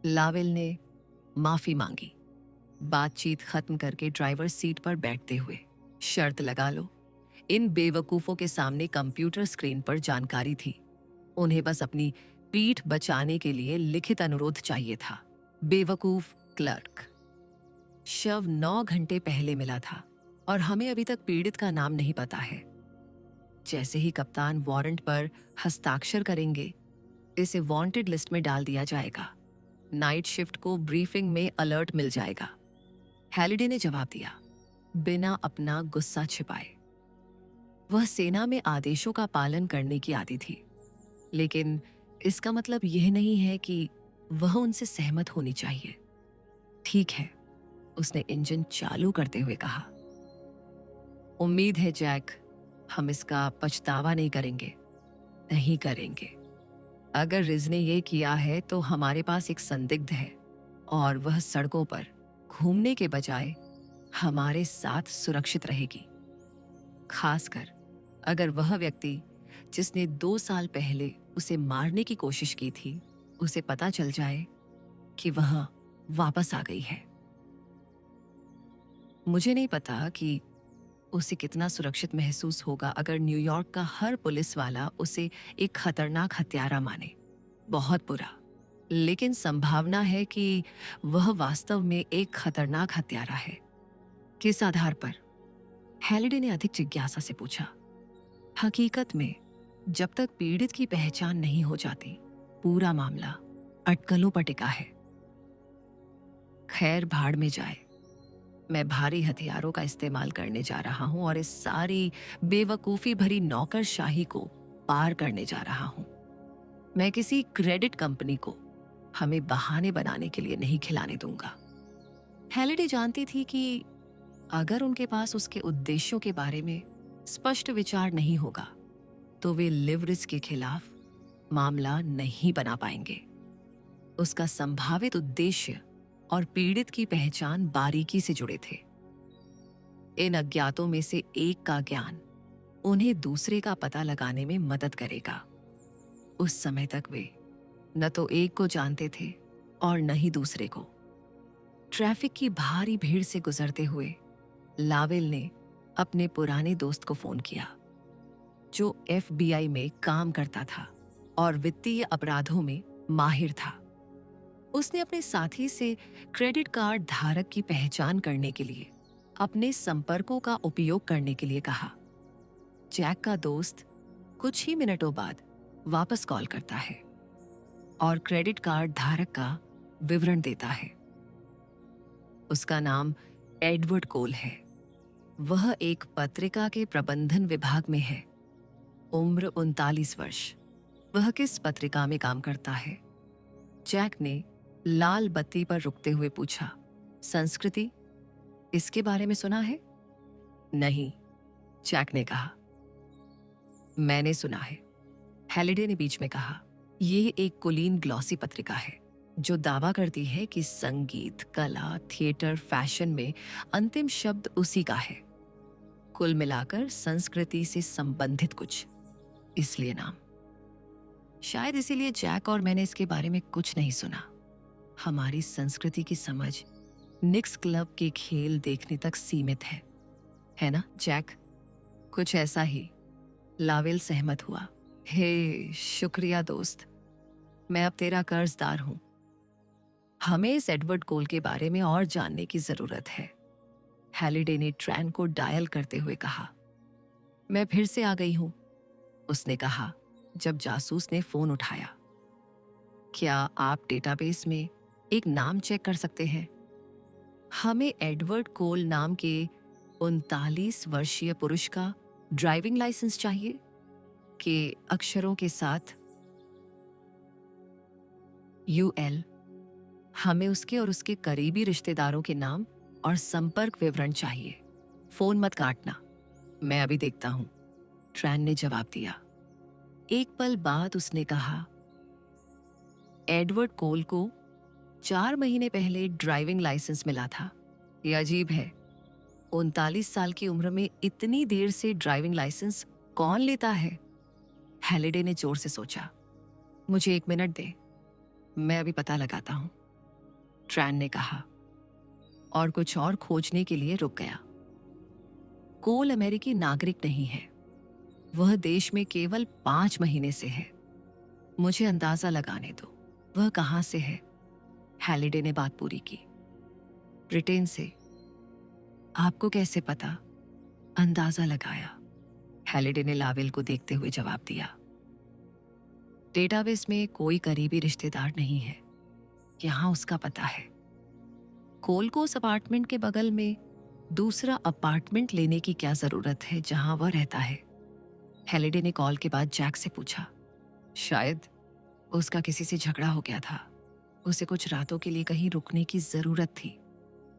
लावेल ने माफी मांगी। बातचीत खत्म करके ड्राइवर सीट पर बैठते हुए, शर्त लगा लो, इन बेवकूफों के सामने कंप्यूटर स्क्रीन पर जानकारी थी। उन्हें बस अपनी पीठ बचाने के लिए लिखित अनुरोध चाहिए था। बेवकूफ क्लर्क। शव 9 घंटे पहले मिला था और हमें अभी तक पीड़ित का नाम नहीं पता है। जैसे ही कप्तान वारंट पर हस्ताक्षर करेंगे, इसे वांटेड लिस्ट में डाल दिया जाएगा। नाइट शिफ्ट को ब्रीफिंग में अलर्ट मिल जाएगा। हेलिडे ने जवाब दिया, बिना अपना गुस्सा छिपाए। वह सेना में आदेशों का पालन करने की आदी थी, लेकिन इसका मतलब यह नहीं है कि वह उनसे सहमत होनी चाहिए। ठीक है, उसने इंजन चालू करते हुए कहा। उम्मीद है जैक, हम इसका पछतावा नहीं करेंगे। नहीं करेंगे। अगर रिज ने यह किया है तो हमारे पास एक संदिग्ध है और वह सड़कों पर घूमने के बजाय हमारे साथ सुरक्षित रहेगी। खासकर अगर वह व्यक्ति जिसने 2 साल पहले उसे मारने की कोशिश की थी, उसे पता चल जाए कि वह वापस आ गई है। मुझे नहीं पता कि उसे कितना सुरक्षित महसूस होगा अगर न्यूयॉर्क का हर पुलिस वाला उसे एक खतरनाक हत्यारा माने। बहुत बुरा, लेकिन संभावना है कि वह वास्तव में एक खतरनाक हत्यारा है। किस आधार पर? हेलिडे ने अधिक जिज्ञासा से पूछा। हकीकत में जब तक पीड़ित की पहचान नहीं हो जाती, पूरा मामला अटकलों पर टिका है। खैर, भाड़ में जाए। मैं भारी हथियारों का इस्तेमाल करने जा रहा हूं और इस सारी बेवकूफी भरी नौकरशाही को पार करने जा रहा हूं। मैं किसी क्रेडिट कंपनी को हमें बहाने बनाने के लिए नहीं खिलाने दूंगा। हेलिडे जानती थी कि अगर उनके पास उसके उद्देश्यों के बारे में स्पष्ट विचार नहीं होगा तो वे लिव रिज के खिलाफ मामला नहीं बना पाएंगे। उसका संभावित उद्देश्य और पीड़ित की पहचान बारीकी से जुड़े थे। इन अज्ञातों में से एक का ज्ञान उन्हें दूसरे का पता लगाने में मदद करेगा। उस समय तक वे न तो एक को जानते थे और न ही दूसरे को। ट्रैफिक की भारी भीड़ से गुजरते हुए लावेल ने अपने पुराने दोस्त को फोन किया, जो FBI में काम करता था और वित्तीय अपराधों में माहिर था। उसने अपने साथी से क्रेडिट कार्ड धारक की पहचान करने के लिए अपने संपर्कों का उपयोग करने के लिए कहा। जैक का दोस्त कुछ ही मिनटों बाद वापस कॉल करता है और क्रेडिट कार्ड धारक का विवरण देता है। उसका नाम एडवर्ड कोल है। वह एक पत्रिका के प्रबंधन विभाग में है। उम्र 39 वर्ष। वह किस पत्रिका में काम करता है? जैक ने लाल बत्ती पर रुकते हुए पूछा। संस्कृति, इसके बारे में सुना है? नहीं, जैक ने कहा। मैंने सुना है, हैलिडे ने बीच में कहा। ये एक कुलीन ग्लॉसी पत्रिका है जो दावा करती है कि संगीत, कला, थिएटर, फैशन में अंतिम शब्द उसी का है। कुल मिलाकर संस्कृति से संबंधित कुछ, इसलिए नाम। शायद इसीलिए जैक और मैंने इसके बारे में कुछ नहीं सुना। हमारी संस्कृति की समझ निक्स क्लब के खेल देखने तक सीमित है ना जैक? कुछ ऐसा ही, लावेल सहमत हुआ। हे शुक्रिया दोस्त, मैं अब तेरा कर्जदार हूं। हमें इस एडवर्ड कोल के बारे में और जानने की जरूरत है, हैलिडे ने ट्रैन को डायल करते हुए कहा। मैं फिर से आ गई हूं, उसने कहा जब जासूस ने फोन उठाया। क्या आप डेटाबेस में एक नाम चेक कर सकते हैं? हमें एडवर्ड कोल नाम के 39 वर्षीय पुरुष का ड्राइविंग लाइसेंस चाहिए के अक्षरों के साथ UL। हमें उसके और उसके करीबी रिश्तेदारों के नाम और संपर्क विवरण चाहिए। फोन मत काटना, मैं अभी देखता हूं, ट्रैन ने जवाब दिया। एक पल बाद उसने कहा, एडवर्ड कोल को 4 महीने पहले ड्राइविंग लाइसेंस मिला था। यह अजीब है, 39 साल की उम्र में इतनी देर से ड्राइविंग लाइसेंस कौन लेता है? हैलिडे ने जोर से सोचा। मुझे 1 मिनट दे, मैं अभी पता लगाता हूं, ट्रैन ने कहा और कुछ और खोजने के लिए रुक गया। कोल अमेरिकी नागरिक नहीं है, वह देश में केवल 5 महीने से है। मुझे अंदाजा लगाने दो, वह कहां से है? हैलिडे ने बात पूरी की। ब्रिटेन से। आपको कैसे पता? अंदाजा लगाया, हैलिडे ने लावेल को देखते हुए जवाब दिया। डेटाबेस में कोई करीबी रिश्तेदार नहीं है, यहां उसका पता है। कोल को उस अपार्टमेंट के बगल में दूसरा अपार्टमेंट लेने की क्या जरूरत है जहां वह रहता है? हैलिडे ने कॉल के बाद जैक से पूछा। शायद उसका किसी से झगड़ा हो गया था, उसे कुछ रातों के लिए कहीं रुकने की जरूरत थी,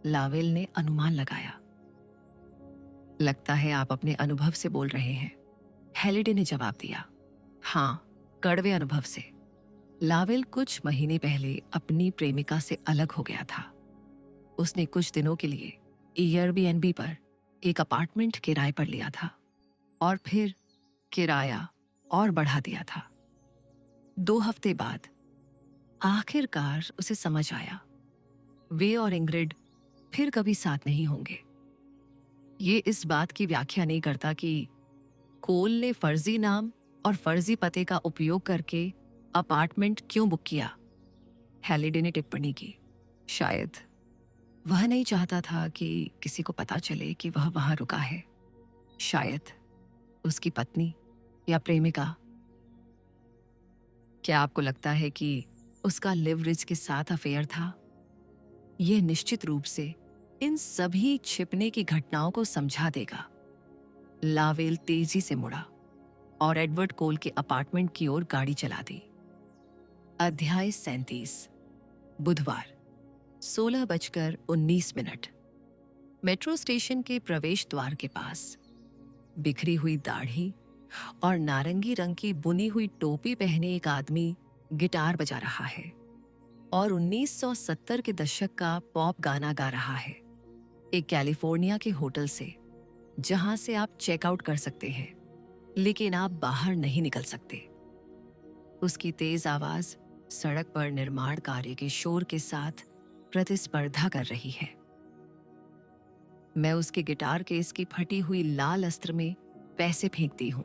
लावेल ने अनुमान लगाया। लगता है आप अपने अनुभव से बोल रहे हैं, हैलिडे ने जवाब दिया। हाँ, कड़वे अनुभव से। लावेल कुछ महीने पहले अपनी प्रेमिका से अलग हो गया था। उसने कुछ दिनों के लिए एयरबीएनबी पर एक अपार्टमेंट किराए पर लिया था और फिर किराया और बढ़ा दिया था। 2 हफ्ते बाद आखिरकार उसे समझ आया, वे और इंग्रिड फिर कभी साथ नहीं होंगे। ये इस बात की व्याख्या नहीं करता कि कोल ने फर्जी नाम और फर्जी पते का उपयोग करके अपार्टमेंट क्यों बुक किया, हैलिडे ने टिप्पणी की। शायद वह नहीं चाहता था कि किसी को पता चले कि वह वहां रुका है। शायद उसकी पत्नी या प्रेमिका। क्या आपको लगता है कि उसका लिवरिज के साथ अफेयर था? यह निश्चित रूप से इन सभी छिपने की घटनाओं को समझा देगा। लावेल तेजी से मुड़ा और एडवर्ड कोल के अपार्टमेंट की ओर गाड़ी चला दी। अध्याय 37। बुधवार 16:19। मेट्रो स्टेशन के प्रवेश द्वार के पास बिखरी हुई दाढ़ी और नारंगी रंग की बुनी हुई टोपी पहने एक आदमी गिटार बजा रहा है और 1970 के दशक का पॉप गाना गा रहा है, एक कैलिफोर्निया के होटल से, जहां से आप चेकआउट कर सकते हैं लेकिन आप बाहर नहीं निकल सकते। उसकी तेज आवाज सड़क पर निर्माण कार्य के शोर के साथ प्रतिस्पर्धा कर रही है। मैं उसके गिटार केस की फटी हुई लाल अस्त्र में पैसे फेंकती हूं।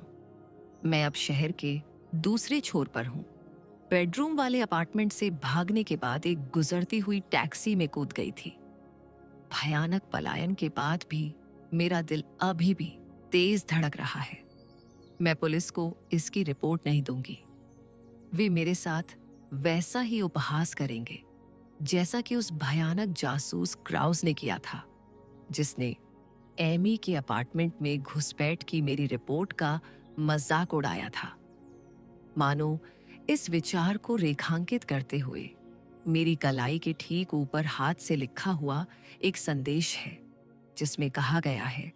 मैं अब शहर के दूसरे छोर पर हूं। बेडरूम वाले अपार्टमेंट से भागने के बाद एक गुजरती हुई टैक्सी में कूद गई थी। भयानक पलायन के बाद भी मेरा दिल अभी भी तेज धड़क रहा है। मैं पुलिस को इसकी रिपोर्ट नहीं दूंगी। वे मेरे साथ वैसा ही उपहास करेंगे जैसा कि उस भयानक जासूस क्राउस ने किया था, जिसने एमी के अपार्टमेंट में घुसपैठ की मेरी रिपोर्ट का मजाक उड़ाया था, मानो इस विचार को रेखांकित करते हुए मेरी कलाई के ठीक ऊपर हाथ से लिखा हुआ एक संदेश है जिसमें कहा गया है,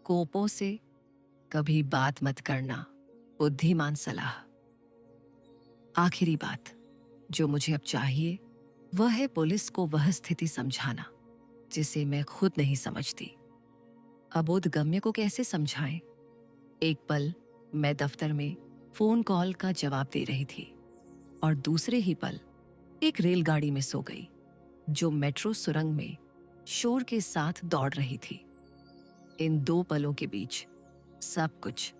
कोपों से कभी बात मत करना, बुद्धिमान सलाह। आखिरी बात जो मुझे अब चाहिए वह है पुलिस को वह स्थिति समझाना जिसे मैं खुद नहीं समझती। अबोधगम्य को कैसे समझाएं? एक पल मैं दफ्तर में फोन कॉल का जवाब दे रही थी और दूसरे ही पल एक रेलगाड़ी में सो गई जो मेट्रो सुरंग में शोर के साथ दौड़ रही थी। इन दो पलों के बीच सब कुछ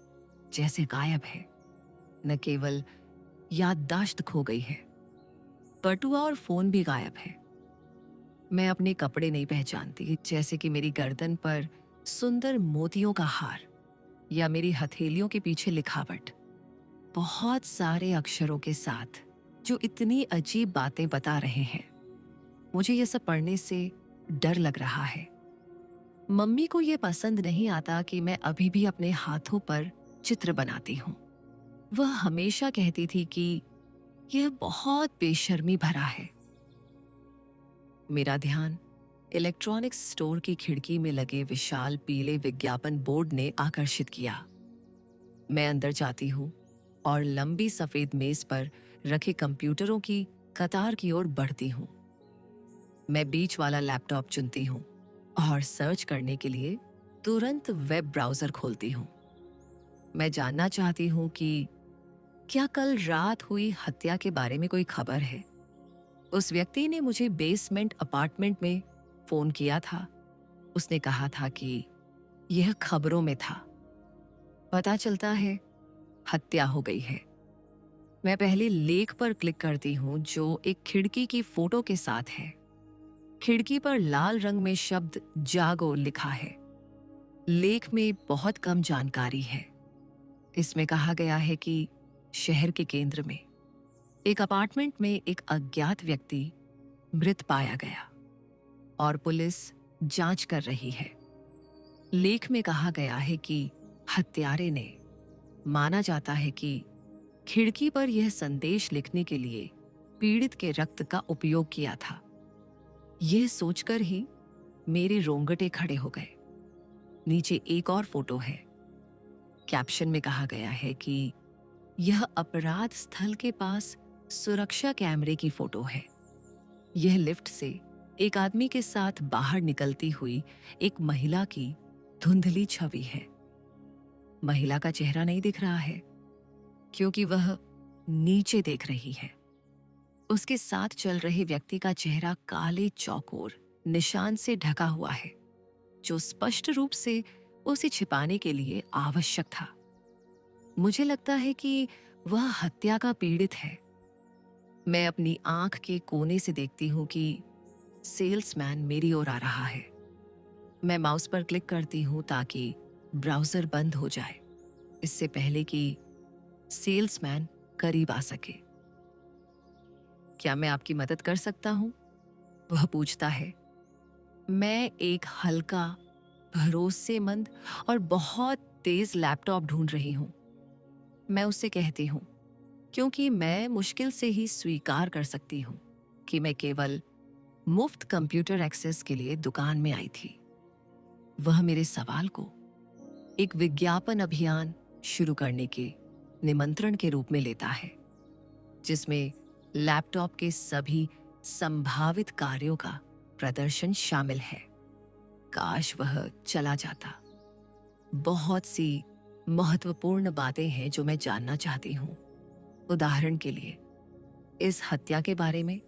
जैसे गायब है। न केवल याददाश्त खो गई है, बटुआ और फोन भी गायब है। मैं अपने कपड़े नहीं पहचानती, जैसे कि मेरी गर्दन पर सुंदर मोतियों का हार या मेरी हथेलियों के पीछे लिखावट, बहुत सारे अक्षरों के साथ जो इतनी अजीब बातें बता रहे हैं। मुझे यह सब पढ़ने से डर लग रहा है। मम्मी को यह पसंद नहीं आता कि मैं अभी भी अपने हाथों पर चित्र बनाती हूँ। वह हमेशा कहती थी कि यह बहुत बेशर्मी भरा है। मेरा ध्यान इलेक्ट्रॉनिक्स स्टोर की खिड़की में लगे विशाल पीले विज्ञापन बोर्ड ने आकर्षित किया। मैं अंदर जाती हूँ और लंबी सफेद मेज पर रखे कंप्यूटरों की कतार की ओर बढ़ती हूँ। मैं बीच वाला लैपटॉप चुनती हूँ और सर्च करने के लिए तुरंत वेब ब्राउज़र खोलती हूँ। मैं जानना चाहती हूँ कि क्या कल रात हुई हत्या के बारे में कोई खबर है। उस व्यक्ति ने मुझे बेसमेंट अपार्टमेंट में फोन किया था। उसने कहा था कि यह खबरों में था। पता चलता है हत्या हो गई है। मैं पहले लेख पर क्लिक करती हूँ जो एक खिड़की की फोटो के साथ है। खिड़की पर लाल रंग में शब्द जागो लिखा है। लेख में बहुत कम जानकारी है। इसमें कहा गया है कि शहर के केंद्र में एक अपार्टमेंट में एक अज्ञात व्यक्ति मृत पाया गया और पुलिस जांच कर रही है। लेख में कहा गया है कि हत्यारे ने, माना जाता है कि खिड़की पर यह संदेश लिखने के लिए पीड़ित के रक्त का उपयोग किया था। यह सोचकर ही मेरे रोंगटे खड़े हो गए। नीचे एक और फोटो है। कैप्शन में कहा गया है कि यह अपराध स्थल के पास सुरक्षा कैमरे की फोटो है। यह लिफ्ट से एक आदमी के साथ बाहर निकलती हुई एक महिला की धुंधली छवि है। महिला का चेहरा नहीं दिख रहा है क्योंकि वह नीचे देख रही है। उसके साथ चल रहे व्यक्ति का चेहरा काले चौकोर निशान से ढका हुआ है जो स्पष्ट रूप से उसे छिपाने के लिए आवश्यक था। मुझे लगता है कि वह हत्या का पीड़ित है। मैं अपनी आंख के कोने से देखती हूं कि सेल्समैन मेरी ओर आ रहा है। मैं माउस पर क्लिक करती हूं ताकि ब्राउज़र बंद हो जाए इससे पहले कि सेल्समैन करीब आ सके। क्या मैं आपकी मदद कर सकता हूं? वह पूछता है। मैं एक हल्का, भरोसेमंद और बहुत तेज लैपटॉप ढूंढ रही हूं, मैं उससे कहती हूं, क्योंकि मैं मुश्किल से ही स्वीकार कर सकती हूं कि मैं केवल मुफ्त कंप्यूटर एक्सेस के लिए दुकान में आई थी। वह मेरे सवाल को एक विज्ञापन अभियान शुरू करने के निमंत्रण के रूप में लेता है जिसमें लैपटॉप के सभी संभावित कार्यों का प्रदर्शन शामिल है। काश वह चला जाता। बहुत सी महत्वपूर्ण बातें हैं जो मैं जानना चाहती हूँ। उदाहरण के लिए इस हत्या के बारे में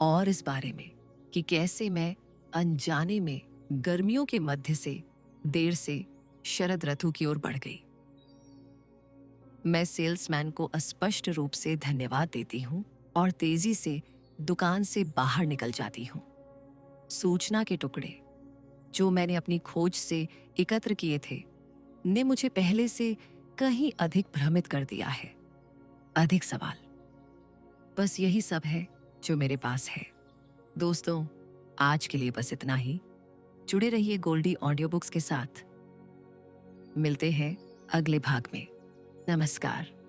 और इस बारे में कि कैसे मैं अनजाने में गर्मियों के मध्य से देर से शरद ऋतु की ओर बढ़ गई। मैं सेल्समैन को अस्पष्ट रूप से धन्यवाद देती हूँ और तेजी से दुकान से बाहर निकल जाती हूँ। सूचना के टुकड़े जो मैंने अपनी खोज से एकत्र किए थे ने मुझे पहले से कहीं अधिक भ्रमित कर दिया है। अधिक सवाल। बस यही सब है जो मेरे पास है। दोस्तों, आज के लिए बस इतना ही। जुड़े रहिए गोल्डी ऑडियो बुक्स के साथ। मिलते हैं अगले भाग में। नमस्कार।